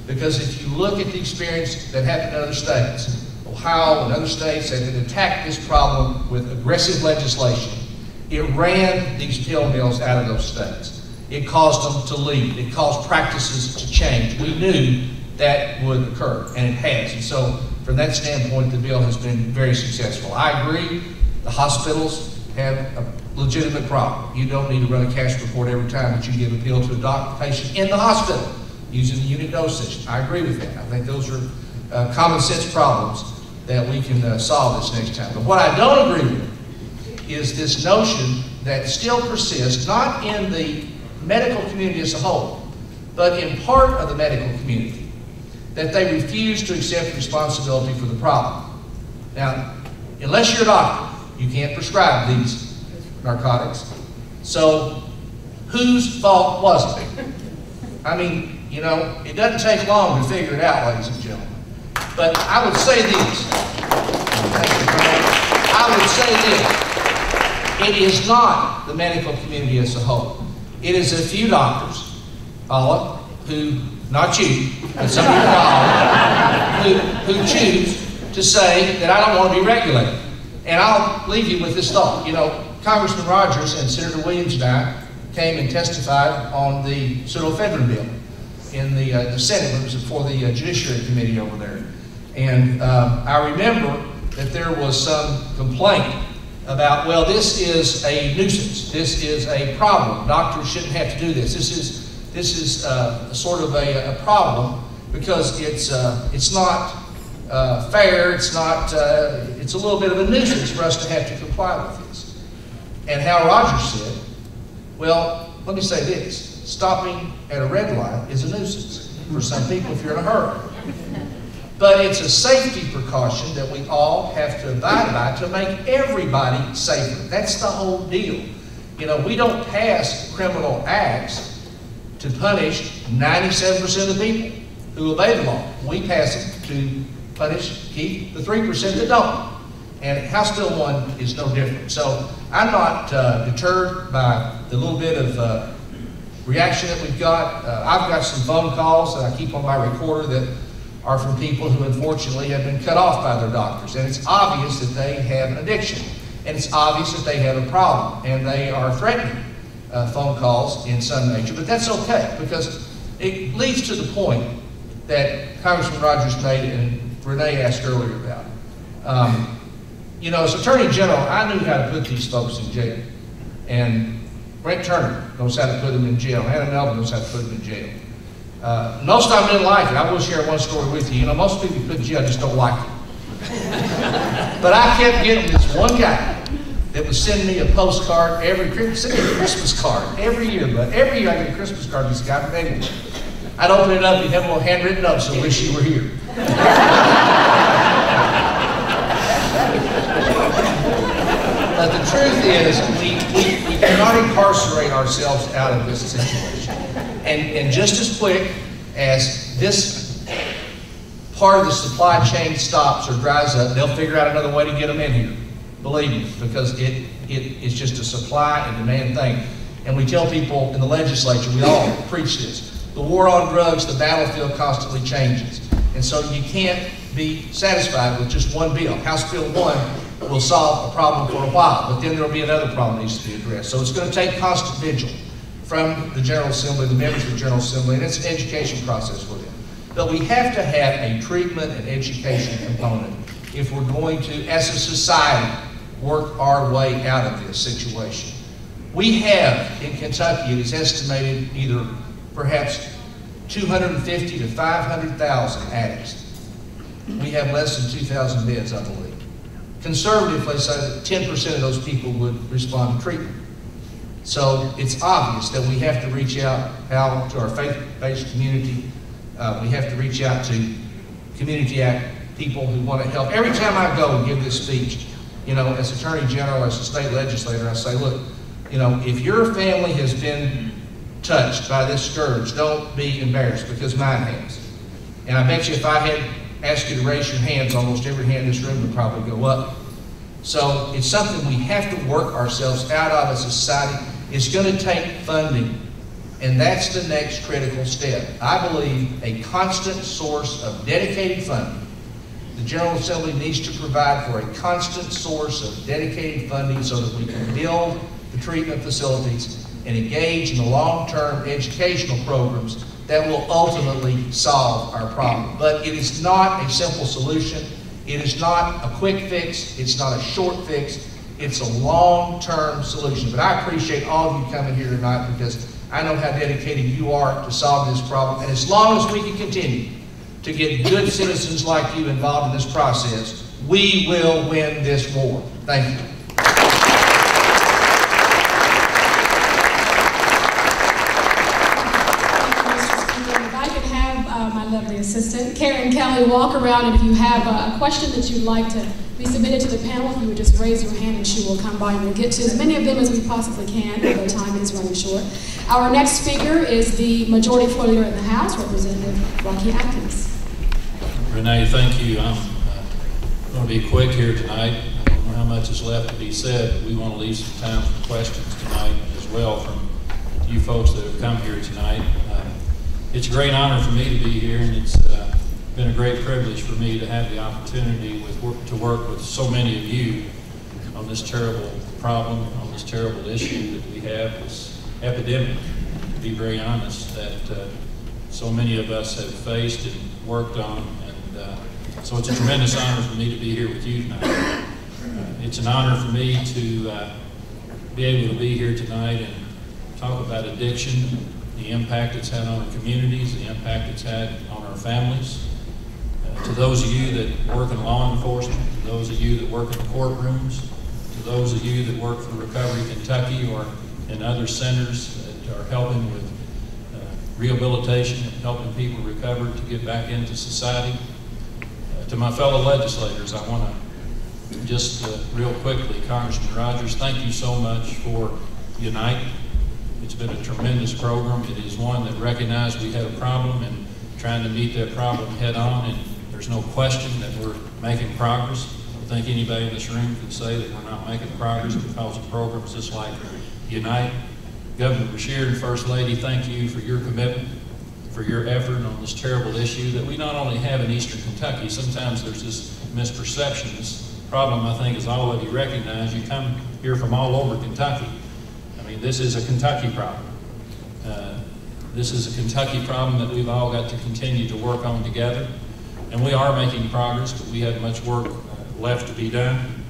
because if you look at the experience that happened in other states, Ohio and other states that had attacked this problem with aggressive legislation, it ran these pill mills out of those states. It caused them to leave. It caused practices to change. We knew that would occur, and it has. And so from that standpoint, the bill has been very successful. I agree, the hospitals have a legitimate problem. You don't need to run a cash report every time that you give a pill to a patient in the hospital using the unit dose system. I agree with that. I think those are common sense problems that we can solve this next time. But what I don't agree with is this notion that still persists, not in the medical community as a whole, but in part of the medical community, that they refuse to accept responsibility for the problem. Now, unless you're a doctor, you can't prescribe these narcotics. So, whose fault was it? I mean, you know, it doesn't take long to figure it out, ladies and gentlemen. But I would say this. Thank you, Colonel. I would say this. It is not the medical community as a whole. It is a few doctors, Paula, who, not you, but some of your colleagues, who choose to say that I don't want to be regulated. And I'll leave you with this thought. You know, Congressman Rogers and Senator Williams and I came and testified on the pseudoephedrine bill in the Senate. It was before the Judiciary Committee over there. And I remember that there was some complaint about, well, this is a nuisance. This is a problem. Doctors shouldn't have to do this. This is sort of a problem because it's not fair. It's not. It's a little bit of a nuisance for us to have to comply with this. And Hal Rogers said, well, let me say this. Stopping at a red light is a nuisance for some people if you're in a hurry. But it's a safety precaution that we all have to abide by to make everybody safer. That's the whole deal. You know, we don't pass criminal acts to punish 97% of the people who obey the law. We pass it to keep the 3% that don't. And House Bill 1 is no different. So I'm not deterred by the little bit of reaction that we've got. I've got some phone calls that I keep on my recorder that are from people who unfortunately have been cut off by their doctors. And it's obvious that they have an addiction. And it's obvious that they have a problem. And they are threatening phone calls in some nature. But that's okay, because it leads to the point that Congressman Rogers made and Renee asked earlier about. You know, as Attorney General, I knew how to put these folks in jail. And Brent Turner knows how to put them in jail. Hannah Melvin knows how to put them in jail. Most of them didn't like it. I will share one story with you. You know, most people put in jail just don't like it. But I kept getting this one guy that would send me a postcard every Christmas card every year. But every year I get a Christmas card from this guy from England. I'd open it up, he'd have a little handwritten note, so wish you were here. But the truth is, we cannot incarcerate ourselves out of this situation. And just as quick as this part of the supply chain stops or dries up, they'll figure out another way to get them in here. Believe me, because it's just a supply and demand thing. And we tell people in the legislature, we all preach this. The war on drugs, the battlefield constantly changes. And so you can't be satisfied with just one bill. House Bill 1 will solve a problem for a while, but then there will be another problem that needs to be addressed. So it's going to take constant vigil from the General Assembly, the members of the General Assembly, and it's an education process for them. But we have to have a treatment and education component if we're going to, as a society, work our way out of this situation. We have, in Kentucky, it is estimated either perhaps 250 to 500,000 addicts. We have less than 2,000 beds, I believe. Conservatively, say that 10% of those people would respond to treatment. So it's obvious that we have to reach out to our faith-based community. We have to reach out to Community Act people who want to help. Every time I go and give this speech, you know, as Attorney General, as a state legislator, I say, look, you know, if your family has been touched by this scourge, don't be embarrassed, because mine has. And I bet you if I had asked you to raise your hands, almost every hand in this room would probably go up. So it's something we have to work ourselves out of as a society. It's going to take funding, and that's the next critical step. I believe a constant source of dedicated funding. The General Assembly needs to provide for a constant source of dedicated funding so that we can build the treatment facilities and engage in the long-term educational programs that will ultimately solve our problem. But it is not a simple solution. It is not a quick fix. It's not a short fix. It's a long-term solution. But I appreciate all of you coming here tonight because I know how dedicated you are to solving this problem. And as long as we can continue to get good citizens like you involved in this process, we will win this war. Thank you. Lovely assistant, Karen Kelly, walk around, and if you have a question that you'd like to be submitted to the panel, if you would just raise your hand and she will come by and we'll get to as many of them as we possibly can, although time is running short. Our next speaker is the Majority Floor Leader in the House, Representative Rocky Adkins. Renee, thank you. I'm going to be quick here tonight. I don't know how much is left to be said, but we want to leave some time for questions tonight as well from you folks that have come here tonight. It's a great honor for me to be here, and it's been a great privilege for me to have the opportunity to work with so many of you on this terrible problem, on this terrible issue that we have, this epidemic, to be very honest, that so many of us have faced and worked on. And so it's a tremendous honor for me to be here with you tonight. It's an honor for me to be able to be here tonight and talk about addiction, the impact it's had on our communities, the impact it's had on our families. To those of you that work in law enforcement, to those of you that work in the courtrooms, to those of you that work for Recovery Kentucky or in other centers that are helping with rehabilitation and helping people recover to get back into society. To my fellow legislators, I want to just real quickly, Congressman Rogers, thank you so much for Unite. It's been a tremendous program. It is one that recognized we had a problem and trying to meet that problem head on, and there's no question that we're making progress. I don't think anybody in this room can say that we're not making progress because of programs just like Unite. Governor Beshear and First Lady, thank you for your commitment, for your effort on this terrible issue that we not only have in Eastern Kentucky. Sometimes there's this misperception. This problem, I think, is already recognized. You come here from all over Kentucky. I mean, this is a Kentucky problem. This is a Kentucky problem that we've all got to continue to work on together. And we are making progress, but we have much work left to be done.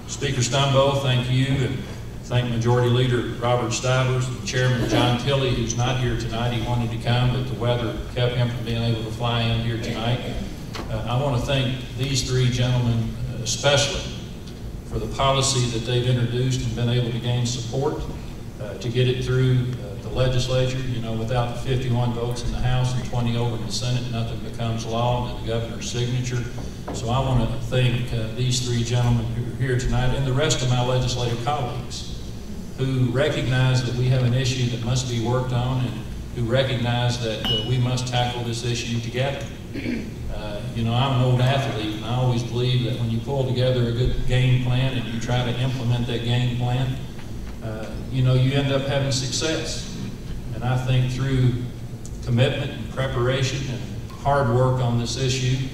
Speaker Stumbo, thank you, and thank Majority Leader Robert Stivers and Chairman John Tilley, who's not here tonight. He wanted to come, but the weather kept him from being able to fly in here tonight. I want to thank these three gentlemen especially for the policy that they've introduced and been able to gain support to get it through the legislature. You know, without the 51 votes in the House and 20 over in the Senate, nothing becomes law and the governor's signature. So I want to thank these three gentlemen who are here tonight and the rest of my legislative colleagues who recognize that we have an issue that must be worked on and who recognize that we must tackle this issue together. You know, I'm an old athlete, and I always believe that when you pull together a good game plan and you try to implement that game plan, you know, you end up having success. And I think through commitment and preparation and hard work on this issue,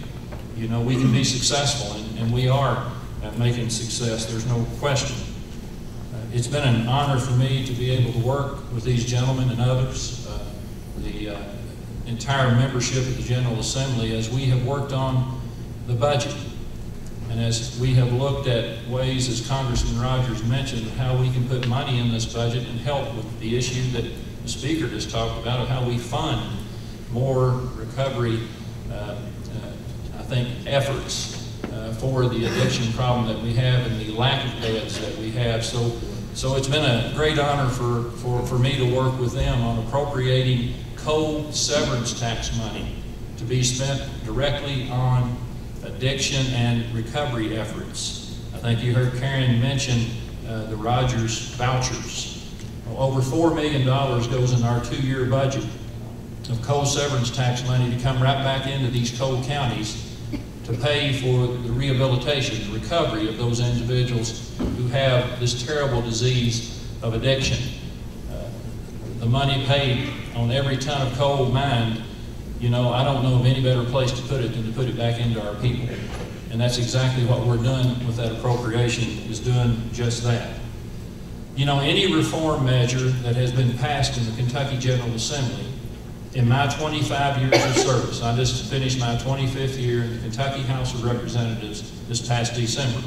you know, we can be successful, and we are at making success. There's no question. It's been an honor for me to be able to work with these gentlemen and others, the entire membership of the General Assembly, as we have worked on the budget. And as we have looked at ways, as Congressman Rogers mentioned, how we can put money in this budget and help with the issue that the Speaker just talked about, of how we fund more recovery, I think, efforts for the addiction problem that we have and the lack of beds that we have. So it's been a great honor for me to work with them on appropriating cold severance tax money to be spent directly on addiction and recovery efforts. I think you heard Karen mention the Rogers vouchers. Well, over $4 million goes in our 2-year budget of cold severance tax money to come right back into these cold counties to pay for the rehabilitation, the recovery of those individuals who have this terrible disease of addiction. The money paid on every ton of coal mined, you know, I don't know of any better place to put it than to put it back into our people. And that's exactly what we're doing with that appropriation, is doing just that. You know, any reform measure that has been passed in the Kentucky General Assembly in my 25 years of service. I just finished my 25th year in the Kentucky House of Representatives this past December.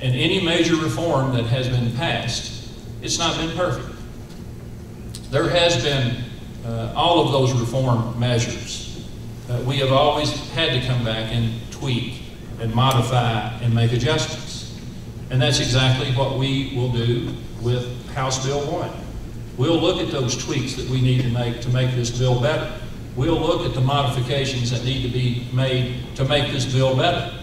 And any major reform that has been passed, it's not been perfect. There has been all of those reform measures. We have always had to come back and tweak and modify and make adjustments. And that's exactly what we will do with House Bill 1. We'll look at those tweaks that we need to make this bill better. We'll look at the modifications that need to be made to make this bill better.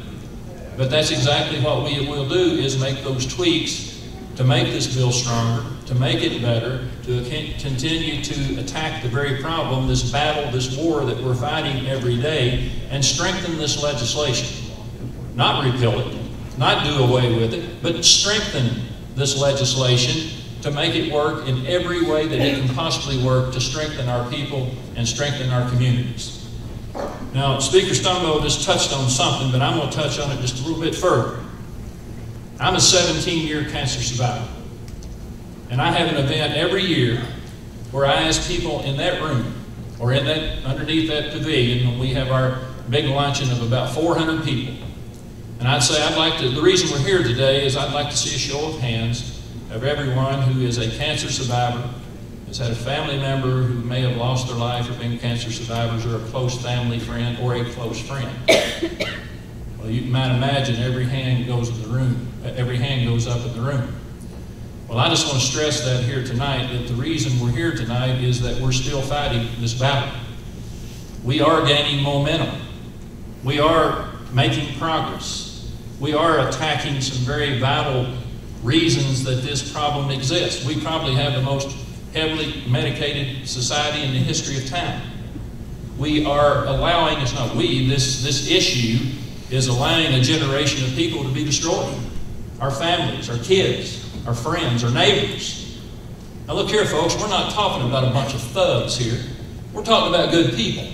But that's exactly what we will do, is make those tweaks to make this bill stronger, to make it better, to continue to attack the very problem, this battle, this war that we're fighting every day, and strengthen this legislation. Not repeal it, not do away with it, but strengthen this legislation to make it work in every way that it can possibly work to strengthen our people and strengthen our communities. Now, Speaker Stumbo just touched on something, but I'm going to touch on it just a little bit further. I'm a 17-year cancer survivor, and I have an event every year where I ask people in that room or in that underneath that pavilion when we have our big luncheon of about 400 people. And I'd say the reason we're here today is I'd like to see a show of hands of everyone who is a cancer survivor, has had a family member who may have lost their life or been cancer survivors, or a close family friend or a close friend. Well, you might imagine every hand goes in the room, every hand goes up in the room. Well, I just want to stress that here tonight, that the reason we're here tonight is that we're still fighting this battle. We are gaining momentum. We are making progress. We are attacking some very vital reasons that this problem exists. We probably have the most heavily medicated society in the history of time. We are allowing, it's not we, this issue is allowing a generation of people to be destroyed. Our families, our kids, our friends, our neighbors. Now look here, folks, we're not talking about a bunch of thugs here. We're talking about good people.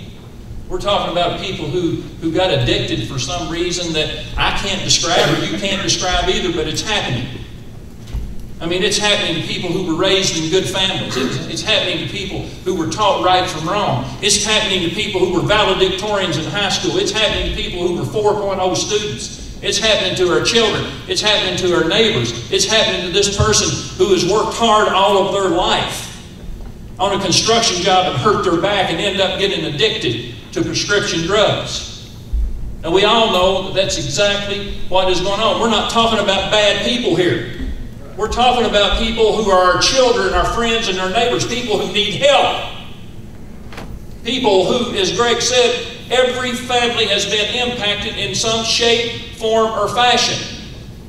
We're talking about people who got addicted for some reason that I can't describe or you can't describe either, but it's happening. I mean, it's happening to people who were raised in good families. It's happening to people who were taught right from wrong. It's happening to people who were valedictorians in high school. It's happening to people who were 4.0 students. It's happening to our children. It's happening to our neighbors. It's happening to this person who has worked hard all of their life on a construction job and hurt their back and end up getting addicted to prescription drugs. Now, we all know that that's exactly what is going on. We're not talking about bad people here. We're talking about people who are our children, our friends, and our neighbors, people who need help. People who, as Greg said, every family has been impacted in some shape, form, or fashion.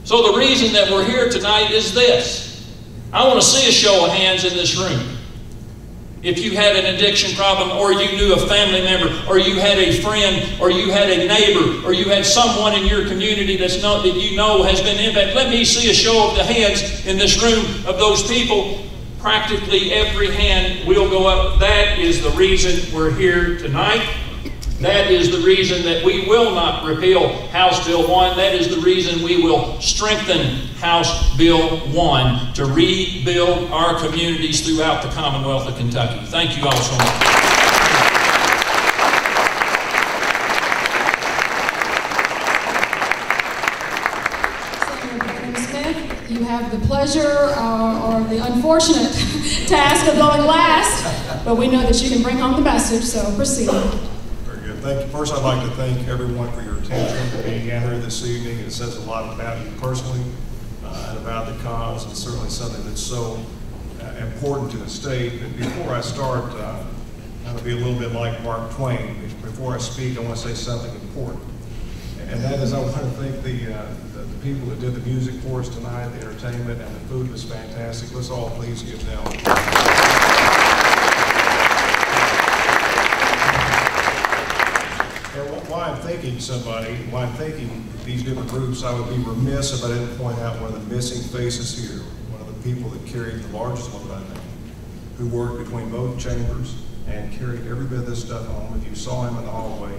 So the reason that we're here tonight is this. I want to see a show of hands in this room. If you had an addiction problem, or you knew a family member, or you had a friend, or you had a neighbor, or you had someone in your community that you know has been impacted, let me see a show of the hands in this room of those people. Practically every hand will go up. That is the reason we're here tonight. That is the reason that we will not repeal House Bill 1. That is the reason we will strengthen House Bill 1 to rebuild our communities throughout the Commonwealth of Kentucky. Thank you all so much. You have the pleasure or the unfortunate task of going last, but we know that you can bring home the message, so proceed. Very good. Thank you. First, I'd like to thank everyone for your attention for being here this evening. It says a lot about you personally and about the cause, and certainly something that's so important to the state. But before I start, I'm going to be a little bit like Mark Twain. Before I speak, I want to say something important, and that is I want to thank the people that did the music for us tonight, the entertainment, and the food was fantastic. Let's all please give them. And while I'm thanking these different groups, I would be remiss if I didn't point out one of the missing faces here, one of the people that carried the largest one by name, who worked between both chambers and carried every bit of this stuff home. If you saw him in the hallway,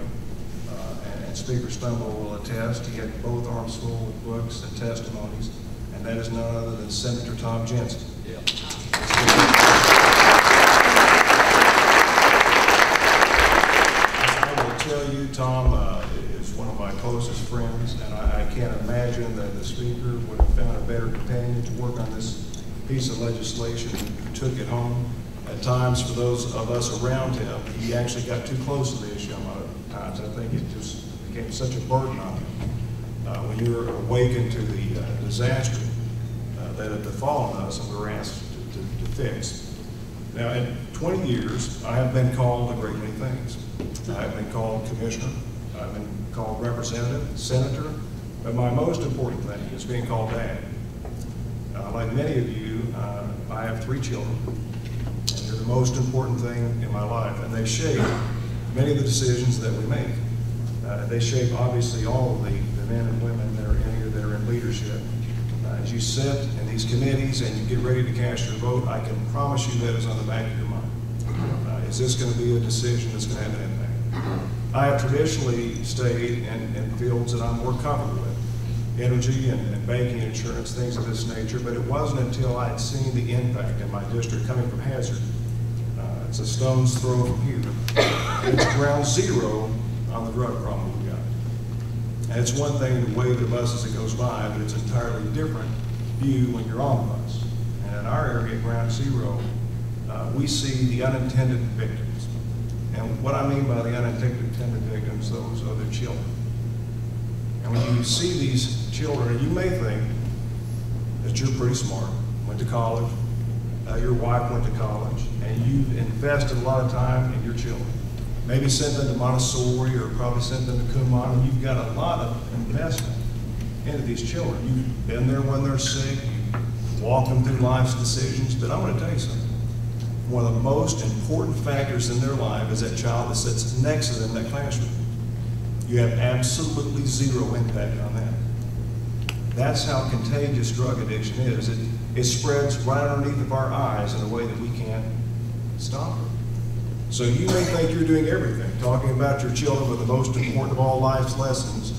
Speaker Stumbo will attest, he had both arms full with books and testimonies, and that is none other than Senator Tom Jensen. Yeah. you, Tom is one of my closest friends, and I can't imagine that the Speaker would have found a better companion to work on this piece of legislation and took it home. At times, for those of us around him, he actually got too close to the issue a lot of times. I think it just became such a burden on him. When you were awakened to the disaster that had befallen us and we were asked to fix. Now, in 20 years, I have been called a great many things. I have been called commissioner, I've been called representative, senator, but my most important thing is being called dad. Like many of you, I have 3 children, and they're the most important thing in my life, and they shape many of the decisions that we make. They shape, obviously, all of the men and women that are in here that are in leadership. As you sit in these committees and you get ready to cast your vote, I can promise you that is on the back of your mind. Is this going to be a decision that's going to have an impact? I have traditionally stayed in fields that I'm more comfortable with, energy and banking, insurance, things of this nature, but it wasn't until I had seen the impact in my district coming from Hazard. It's a stone's throw from here. It's ground zero on the drug problem we got. And it's one thing to wave the bus as it goes by, but it's an entirely different view when you're on the bus. And in our area, ground zero, we see the unintended victims. And what I mean by the unintended victims, those are the children. And when you see these children, and you may think that you're pretty smart, went to college, your wife went to college, and you've invested a lot of time in your children. Maybe sent them to Montessori or probably sent them to Kumon, and you've got a lot of investment into these children. You've been there when they're sick, you walk them through life's decisions, but I'm going to tell you something. One of the most important factors in their life is that child that sits next to them in that classroom. You have absolutely zero impact on that. That's how contagious drug addiction is. It spreads right underneath of our eyes in a way that we can't stop it. So you may think you're doing everything, talking about your children with the most important of all life's lessons.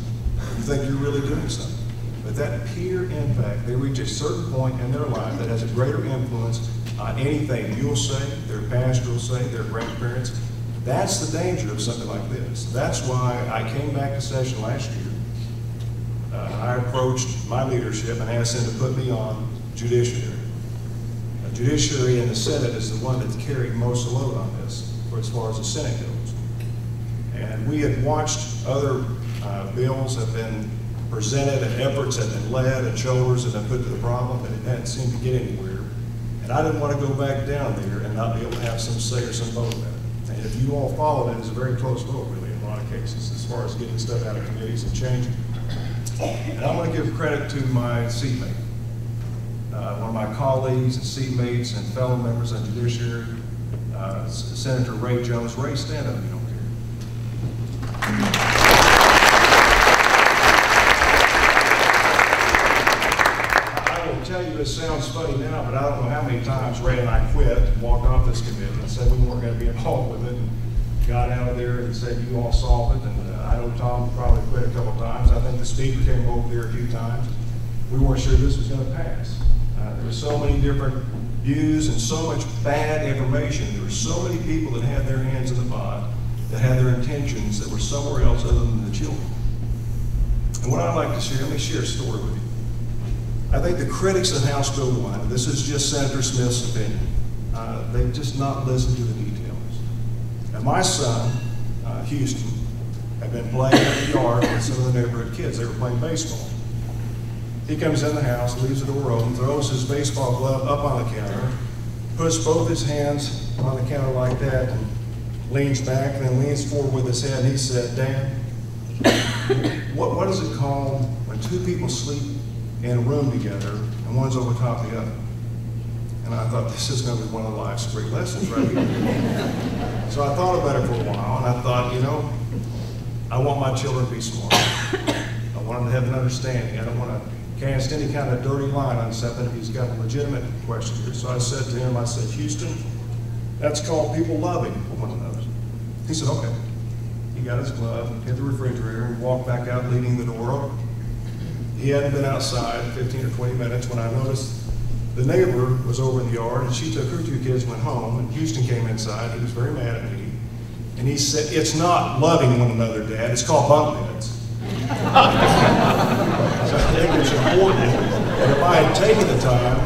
You think you're really doing something. But that peer impact, they reach a certain point in their life that has a greater influence on anything you'll say, their pastor will say, their grandparents. That's the danger of something like this. That's why I came back to session last year. I approached my leadership and asked them to put me on judiciary. Judiciary in the Senate is the one that's carried most of the load on this, as far as the Senate goes. And we had watched other bills have been presented and efforts have been led and shoulders have been put to the problem, but it hadn't seemed to get anywhere. And I didn't want to go back down there and not be able to have some say or some vote about it. And if you all followed it, it's a very close vote, really, in a lot of cases, as far as getting stuff out of committees and changing. And I want to give credit to my seatmate. One of my colleagues and seatmates and fellow members of the Judiciary, Senator Ray Jones. Ray, stand up if you don't care. I will tell you, it sounds funny now, but I don't know how many times Ray and I quit and walked off this committee and said we weren't going to be involved with it, and got out of there and said you all solve it. And I know Tom probably quit a couple times. I think the Speaker came over there a few times. We weren't sure this was going to pass. There were so many different views and so much bad information. There were so many people that had their hands in the pot, that had their intentions that were somewhere else other than the children. And what I'd like to share, let me share a story with you. I think the critics of House Bill 1, and this is just Senator Smith's opinion, they've just not listened to the details. And my son, Houston, had been playing in the yard with some of the neighborhood kids. They were playing baseball. He comes in the house, leaves the door open, throws his baseball glove up on the counter, puts both his hands on the counter like that, and leans back, and then leans forward with his head, and he said, "Dad, what is it called when two people sleep in a room together and one's over top of the other?" And I thought, this is going to be one of life's great lessons right here. So I thought about it for a while, and I thought, you know, I want my children to be smart. I want them to have an understanding. I don't want to cast any kind of dirty line on something if he's got a legitimate question here. So I said to him, I said, "Houston, that's called people loving one another." He said, "Okay." He got his glove, hit the refrigerator, and walked back out, leaving the door open. He hadn't been outside 15 or 20 minutes when I noticed the neighbor was over in the yard, and she took her two kids and went home, and Houston came inside. He was very mad at me. And he said, it's not loving one another, Dad, it's called bunk beds. So I think it's important. And if I had taken the time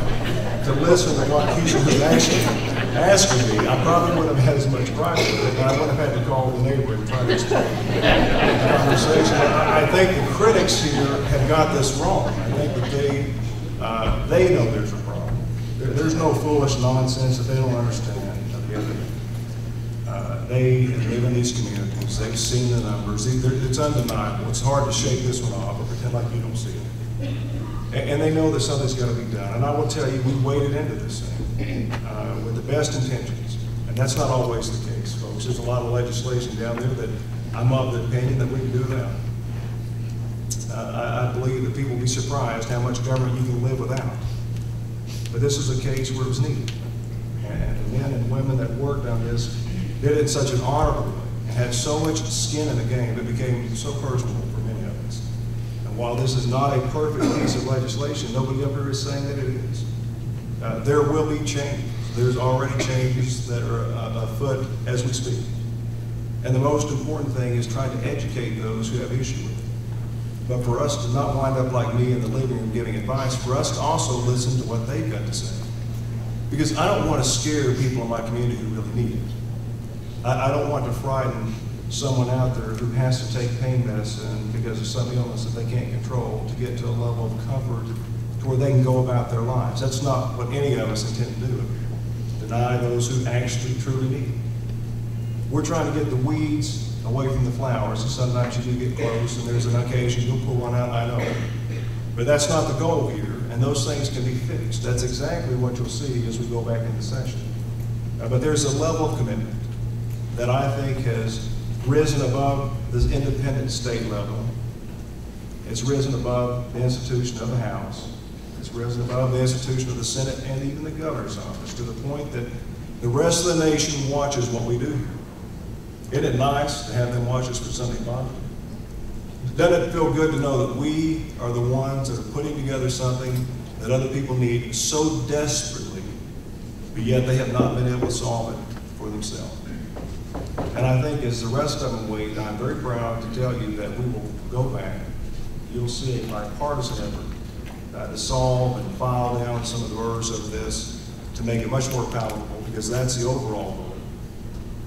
to listen to what Keisha was asking me, I probably wouldn't have had as much pride with it, and I wouldn't have had to call the neighbor and try to explain the conversation. I think the critics here have got this wrong. I think that they know there's a problem. There's no foolish nonsense that they don't understand. They live in these communities. They've seen the numbers. It's undeniable. It's hard to shake this one off or pretend like you don't see it. And they know that something's got to be done. And I will tell you, we waded into this thing with the best intentions. And that's not always the case, folks. There's a lot of legislation down there that I'm of the opinion that we can do without. I believe that people will be surprised how much government you can live without. But this is a case where it was needed. And the men and women that worked on this did it in such an honorable way and had so much skin in the game, it became so personal for many of us. And while this is not a perfect piece of legislation, nobody up here is saying that it is. There will be changes. There's already changes that are afoot as we speak. And the most important thing is trying to educate those who have issue with it. But for us to not wind up like me in the living room giving advice, for us to also listen to what they've got to say. Because I don't want to scare people in my community who really need it. I don't want to frighten someone out there who has to take pain medicine because of some illness that they can't control to get to a level of comfort to where they can go about their lives. That's not what any of us intend to do. Deny those who actually truly need it. We're trying to get the weeds away from the flowers, and sometimes you do get close, and there's an occasion you'll pull one out, I know. But that's not the goal here, and those things can be fixed. That's exactly what you'll see as we go back into session. But there's a level of commitment that I think has risen above this independent state level. It's risen above the institution of the House. It's risen above the institution of the Senate and even the governor's office to the point that the rest of the nation watches what we do here. Isn't it nice to have them watch us for something positive? Doesn't it feel good to know that we are the ones that are putting together something that other people need so desperately, but yet they have not been able to solve it for themselves? And I think as the rest of them wait, I'm very proud to tell you that we will go back. You'll see a bipartisan effort to solve and file down some of the errors of this to make it much more palatable, because that's the overall goal.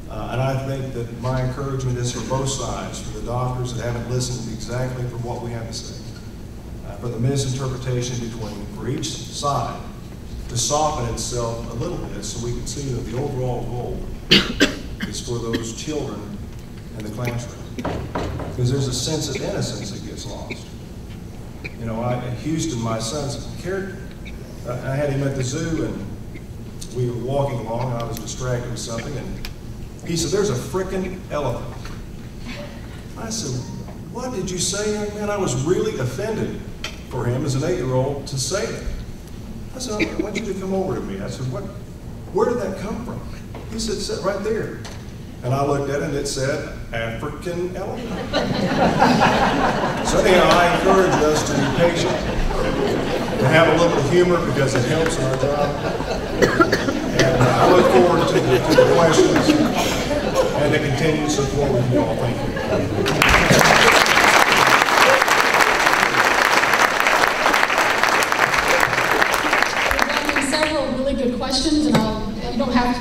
And I think that my encouragement is for both sides, for the doctors that haven't listened exactly for what we have to say, for the misinterpretation for each side to soften itself a little bit so we can see that the overall goal is for those children in the classroom. Because there's a sense of innocence that gets lost. You know, Houston, my son's character, I had him at the zoo and we were walking along and I was distracted with something and he said, "There's a frickin' elephant." I said, "What did you say, young man?" I was really offended for him as an 8-year-old to say that. I said, "I want you to come over to me." I said, "Where did that come from?" He said, "Sit right there." And I looked at it and it said, "African elephant." So anyhow, I encourage us to be patient, to have a little bit of humor because it helps in our job. And I look forward to the questions and the continued support with you all. Thank you. Questions, and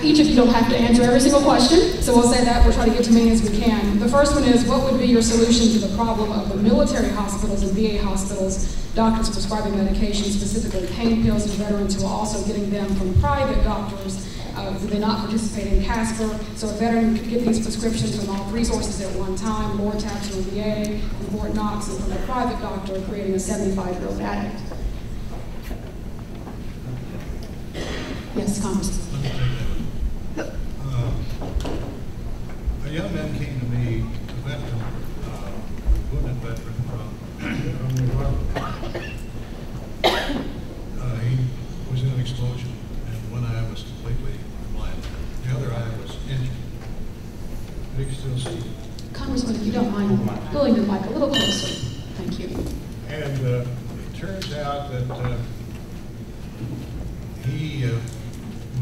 each of you don't have to answer every single question, so we'll say that we'll try to get to many as we can. The first one is, what would be your solution to the problem of the military hospitals and VA hospitals, doctors prescribing medication, specifically pain pills to veterans who are also getting them from private doctors? Do they not participate in CASPR? So a veteran could get these prescriptions from all 3 sources at one time, more tax from the VA, from Fort Knox, and from a private doctor, creating a 75-year-old addict. Yes, Congressman. A young man came to me, a veteran, wounded veteran from New York. He was in an explosion, and one eye was completely blind. The other eye was injured. But he could still see. Congressman, if you don't mind pulling your mic a little closer. Thank you. And it turns out that he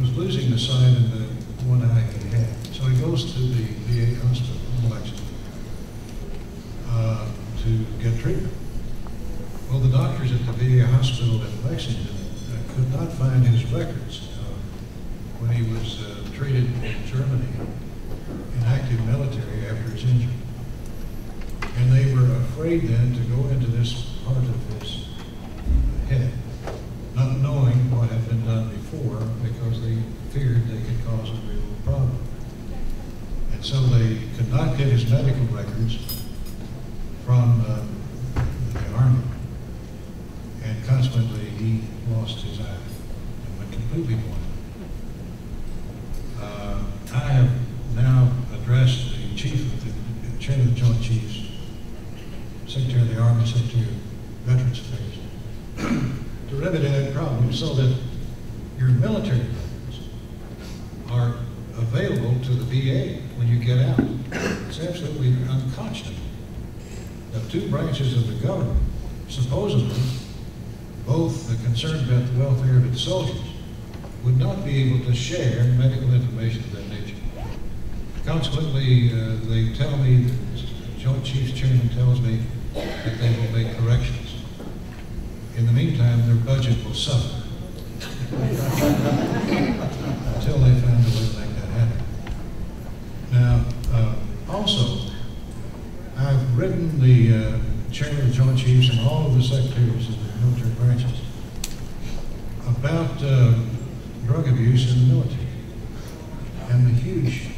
was losing the sight in one eye he had. So he goes to the VA hospital in Lexington to get treatment. Well, the doctors at the VA hospital in Lexington could not find his records when he was treated in Germany in active military after his injury. And they were afraid then to go into this part of his head, not knowing what had been done before, because they feared they could cause a real problem. And so they could not get his medical records from the Army. And consequently, he lost his eye and went completely blind. I have now addressed the chairman of the Joint Chiefs, Secretary of the Army, Secretary of Veterans Affairs, to remedy that problem so that your military records are available to the VA when you get out. It's absolutely unconscionable that two branches of the government, supposedly both concerned about the welfare of its soldiers, would not be able to share medical information of that nature. Consequently, they tell me, the Joint Chiefs Chairman tells me that they will make corrections. In the meantime, their budget will suffer until they find a way to make that happen. Now, also, I've written the Chairman of the Joint Chiefs and all of the secretaries of the military branches about drug abuse in the military and the huge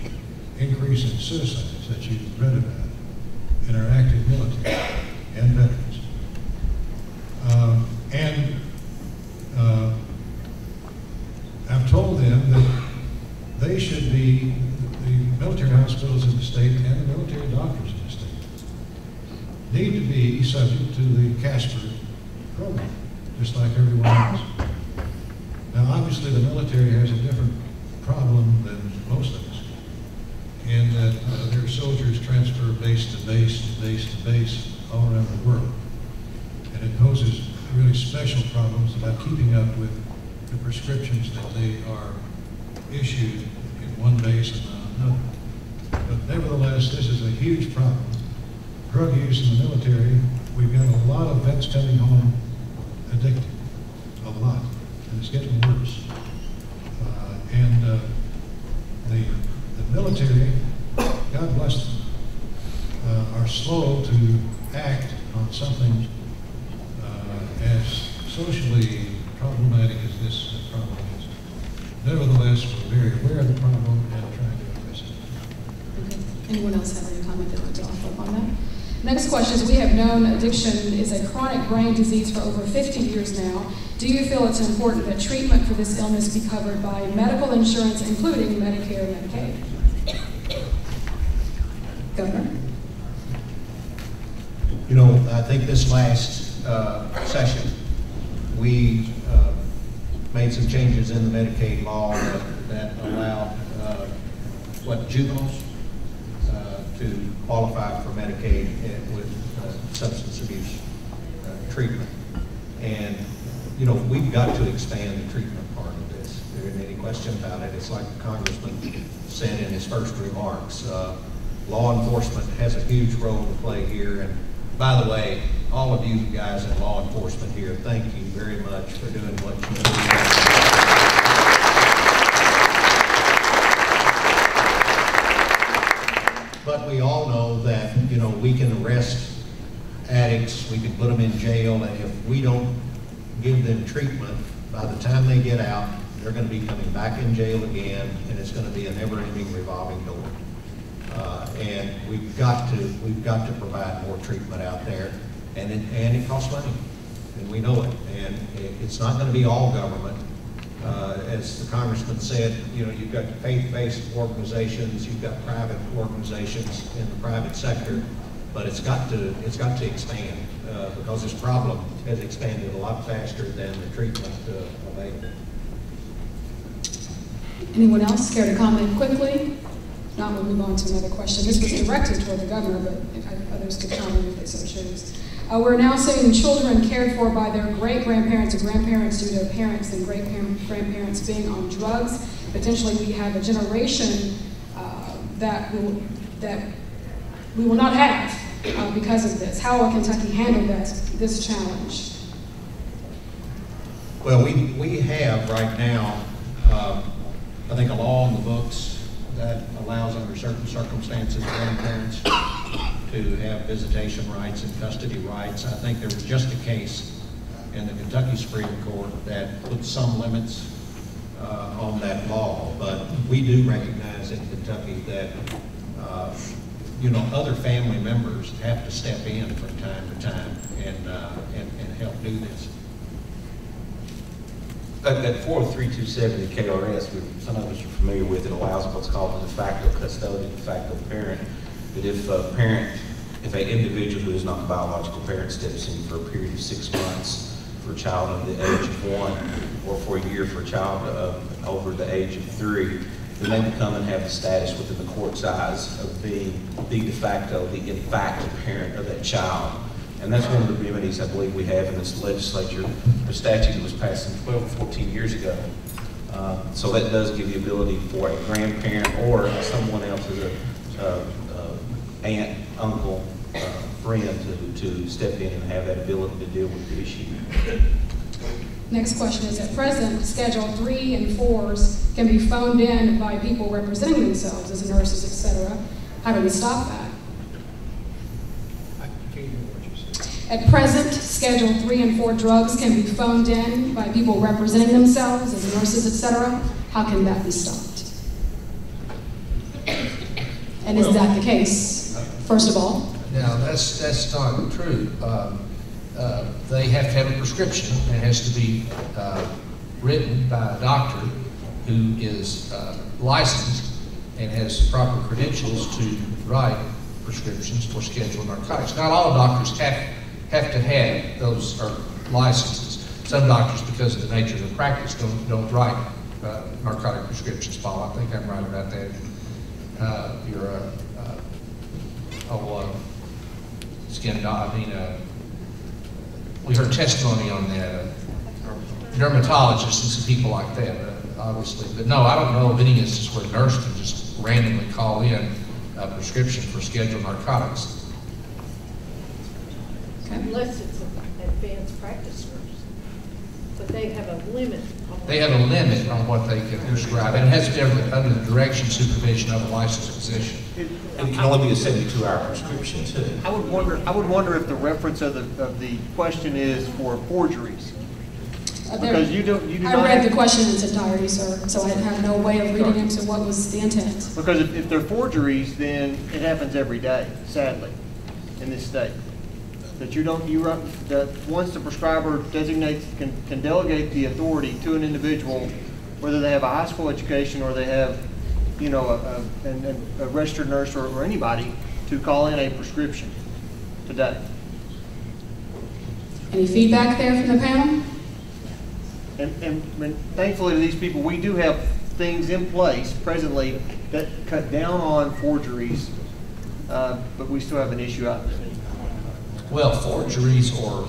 increase in suicides that you've read about in our active military and veterans. I've told them that they should be, the military hospitals in the state and the military doctors in the state need to be subject to the CASPER program, just like everyone else. Now, obviously, the military has a different problem than most of us, in that their soldiers transfer base to base to base to base all around the world. And it poses really special problems about keeping up with the prescriptions that they are issued in one base and not another. But nevertheless, this is a huge problem. Drug use in the military, we've got a lot of vets coming home addicted, a lot, and it's getting worse. The military, God bless them, are slow to act on something as socially problematic as this problem is. Nevertheless, we're very aware of the problem and trying to address it. Okay. Anyone else have any comment they'd like to offer up on that? Next question is, we have known addiction is a chronic brain disease for over 50 years now. Do you feel it's important that treatment for this illness be covered by medical insurance, including Medicare and Medicaid? Governor? You know, I think this last session, we made some changes in the Medicaid law that allowed juveniles to qualify for Medicaid with substance abuse treatment. And, you know, we've got to expand the treatment part of this. There isn't any question about it. It's like the Congressman said in his first remarks. Law enforcement has a huge role to play here. And by the way, all of you guys in law enforcement here, thank you very much for doing what you do. But we all know that, you know, we can arrest addicts, we can put them in jail, and if we don't give them treatment, by the time they get out, they're going to be coming back in jail again, and it's going to be a never-ending revolving door. And we've got to provide more treatment out there, and it costs money, and we know it. And it's not going to be all government. As the Congressman said, you know, you've got faith-based organizations, you've got private organizations in the private sector, but it's got to expand because this problem has expanded a lot faster than the treatment available. Anyone else care to comment quickly? If not, we'll move on to another question. This was directed toward the governor, but others could comment if they so choose. We're now seeing children cared for by their great-grandparents or grandparents due to parents and great-grandparents being on drugs potentially we have a generation that we will not have because of this. How will Kentucky handle this challenge? Well, we have right now, I think, a law in the books that allows under certain circumstances grandparents to have visitation rights and custody rights. I think there was just a case in the Kentucky Supreme Court that put some limits on that law, but we do recognize in Kentucky that other family members have to step in from time to time and help do this. That 43270 KRS, some of us are familiar with, it allows what's called a de facto custodian, de facto parent. That if an individual who is not the biological parent steps in for a period of 6 months for a child under the age of 1, or for a year for a child over the age of 3, then they become and have the status within the court's eyes of being the de facto, the in fact parent of that child. And that's one of the remedies I believe we have in this legislature, the statute that was passed 12 or 14 years ago. So that does give the ability for a grandparent or someone else as a aunt, uncle, friend to step in and have that ability to deal with the issue. Next question is, at present, Schedule 3 and 4s can be phoned in by people representing themselves as nurses, etc. How do we stop that? At present, Schedule 3 and 4 drugs can be phoned in by people representing themselves as nurses, etc. How can that be stopped? And is that the case, first of all? Now, that's not true. They have to have a prescription, and it has to be written by a doctor who is licensed and has proper credentials to write prescriptions for scheduled narcotics. Not all doctors have to have those licenses. Some doctors, because of the nature of their practice, don't write narcotic prescriptions, Paul. I think I'm right about that. We heard testimony on that, dermatologists and some people like that, obviously. But no, I don't know of any instance where a nurse can just randomly call in a prescription for scheduled narcotics. Unless it's an advanced practice nurse. But they have a limit. They have a limit on what they can prescribe, and it has to be under the direction, supervision of a licensed physician. And it can only be a 72-hour prescription too. I would wonder if the reference of the question is for forgeries. Because you do I not read the question in its entirety, sir, so I have no way of reading into what was the intent. Because if they're forgeries, then it happens every day, sadly, in this state. That once the prescriber designates, can delegate the authority to an individual, whether they have a high school education or they have, a registered nurse or anybody, to call in a prescription today. Any feedback there from the panel? And thankfully to these people, we do have things in place presently that cut down on forgeries, but we still have an issue out there. Well, forgeries or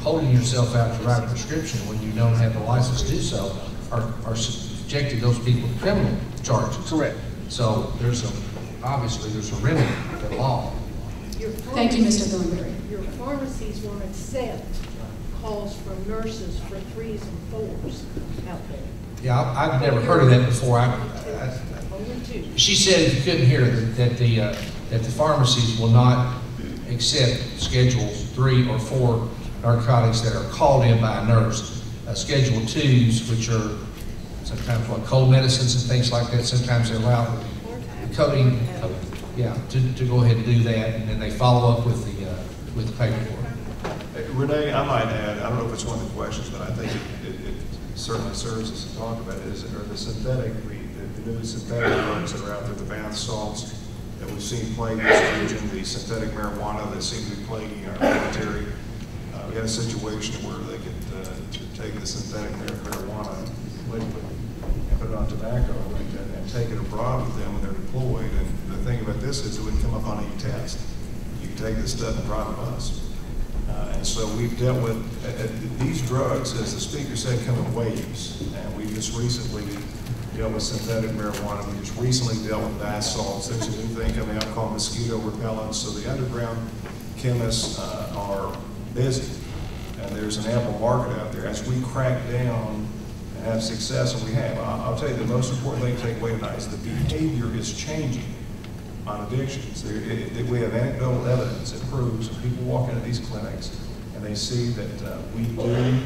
holding yourself out to write a prescription when you don't have the license to do so are subjecting those people to criminal charges. Correct. So obviously there's a remedy for the law. Thank you, Mr. Thornberry. Your pharmacies won't accept calls from nurses for 3s and 4s out there. Yeah, I've never heard of that before. Only 2. She said, if you couldn't hear, that the pharmacies will not accept Schedules 3 or 4 narcotics that are called in by a nurse. Schedule 2s, which are sometimes like cold medicines and things like that, sometimes they allow coding, to go ahead and do that, and then they follow up with the paperwork. Renee, I might add, I don't know if it's one of the questions, but I think it certainly serves us to talk about it, are the synthetic, the new synthetic drugs that are out there, the bath salts that we've seen plague this region, the synthetic marijuana that seem to be plaguing our military. We had a situation where they could take the synthetic marijuana liquid and put it on tobacco and take it abroad with them when they're deployed. And the thing about this is it wouldn't come up on any test. You can take this stuff and drive a bus. And so we've dealt with these drugs, as the speaker said, come in waves. And we just recently dealt with synthetic marijuana. We just recently dealt with bath salts. There's a new thing coming out called mosquito repellents. So the underground chemists are busy, and there's an ample market out there. As we crack down and have success, and we have, I'll tell you the most important thing to take away tonight is the behavior is changing on addictions. We have anecdotal evidence that proves when people walk into these clinics and they see that we do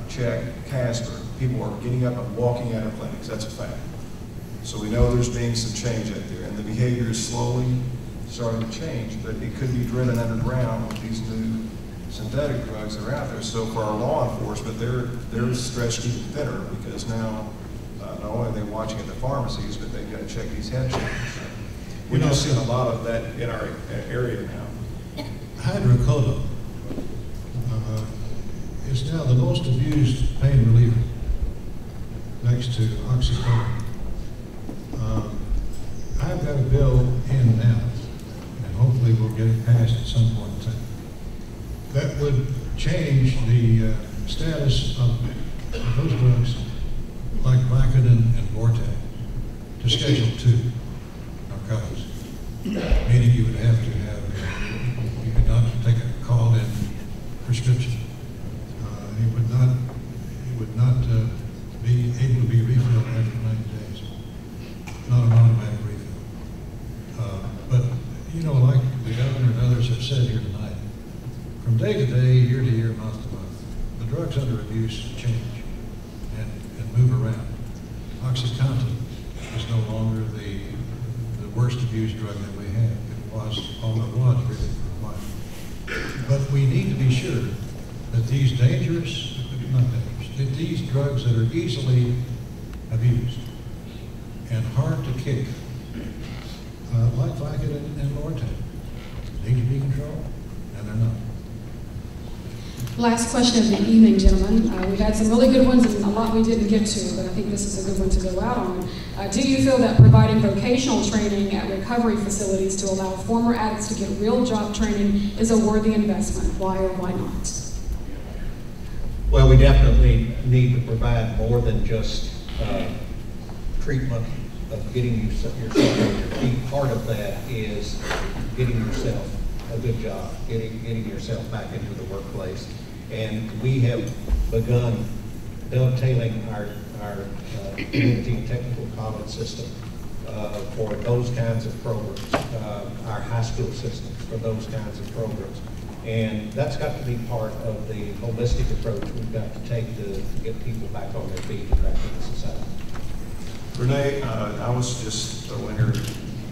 check Casper, people are getting up and walking out of clinics. That's a fact. So we know there's being some change out there, and the behavior is slowly starting to change, but it could be driven underground with these new synthetic drugs that are out there. So for our law enforcement, they're stretched even thinner, because now not only are they watching at the pharmacies, but they've got to check these head checks. We're just seeing a lot of that in our area now. Hydrocodone is now the most abused pain reliever, next to oxycodone. I've got a bill in now, and hopefully we'll get it passed at some point in time, that would change the status of those drugs, like Vicodin and Vortec, to Schedule 2 narcotics, meaning you would have to have, you could not take a call-in prescription. It would not be able to be refilled after 90 days. Not an automatic refill. But, you know, like the governor and others have said here tonight, from day to day, year to year, month to month, the drugs under abuse change and move around. OxyContin is no longer the worst abused drug that we have. It was, all it was really for a while. But we need to be sure that these dangerous, not dangerous, that these drugs that are easily abused and hard to kick, like Vicodin and Vortec, need to be controlled, and they're not. Last question of the evening, gentlemen. We've had some really good ones and a lot we didn't get to, but I think this is a good one to go out on. Do you feel that providing vocational training at recovery facilities to allow former addicts to get real job training is a worthy investment? Why or why not? Well, we definitely need to provide more than just treatment of getting yourself on your feet. Part of that is getting yourself a good job, getting yourself back into the workplace. And we have begun dovetailing our community and technical college system for those kinds of programs, our high school systems for those kinds of programs. And that's got to be part of the holistic approach we've got to take to get people back on their feet and back into society. Renee, I was just throwing here,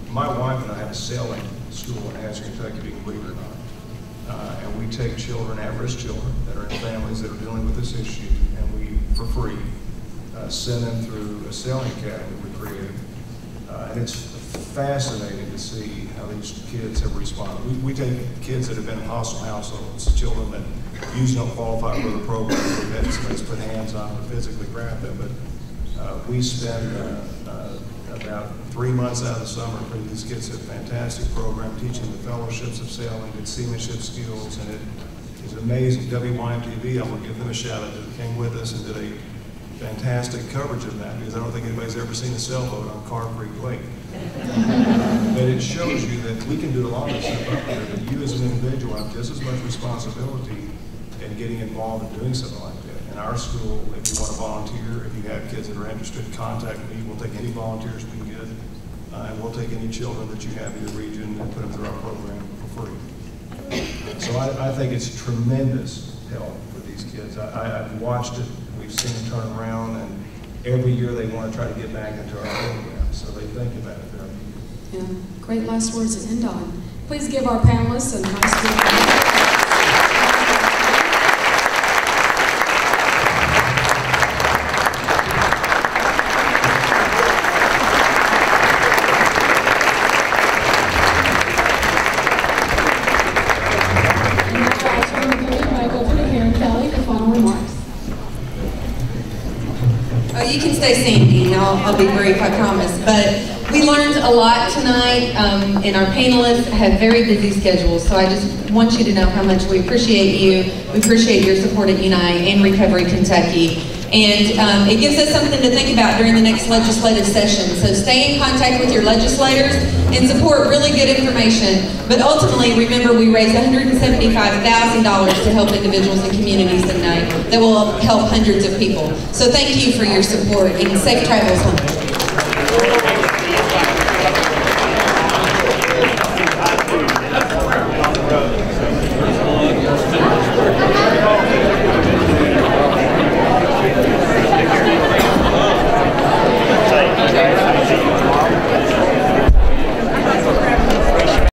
my wife and I have a sailing school in Hazard, Kentucky, believe it or not. And we take children, at-risk children, that are in families that are dealing with this issue, and we, for free, send them through a sailing academy we created. And it's fascinating to see how these kids have responded. We take kids that have been in hostile households, children that usually don't qualify for the program. We've had somebody's put hands on them or physically grab them, but we spend about 3 months out of the summer putting these kids through a fantastic program, teaching the fellowships of sailing and seamanship skills, and it is amazing. WYMTV, I will give them a shout out, that came with us and did a fantastic coverage of that, because I don't think anybody's ever seen a sailboat on Carr Creek Lake. But it shows you that we can do a lot of stuff up there, but you as an individual have just as much responsibility in getting involved in doing something like that. In our school, if you want to volunteer, if you have kids that are interested, contact me. We'll take any volunteers we can get, and we'll take any children that you have in your region and put them through our program for free. So I think it's tremendous help for these kids. I've watched it. We've seen them turn around, and every year they want to try to get back into our program. So they think about it. Yeah, great last words to end on. Please give our panelists and high school. You can stay standing. I'll be brief, I promise. But we learned a lot tonight, and our panelists have very busy schedules, so I just want you to know how much we appreciate you. We appreciate your support at Unite and Recovery Kentucky. And it gives us something to think about during the next legislative session. So stay in contact with your legislators and support really good information. But ultimately, remember, we raised $175,000 to help individuals and communities tonight that will help hundreds of people. So thank you for your support and safe travels home.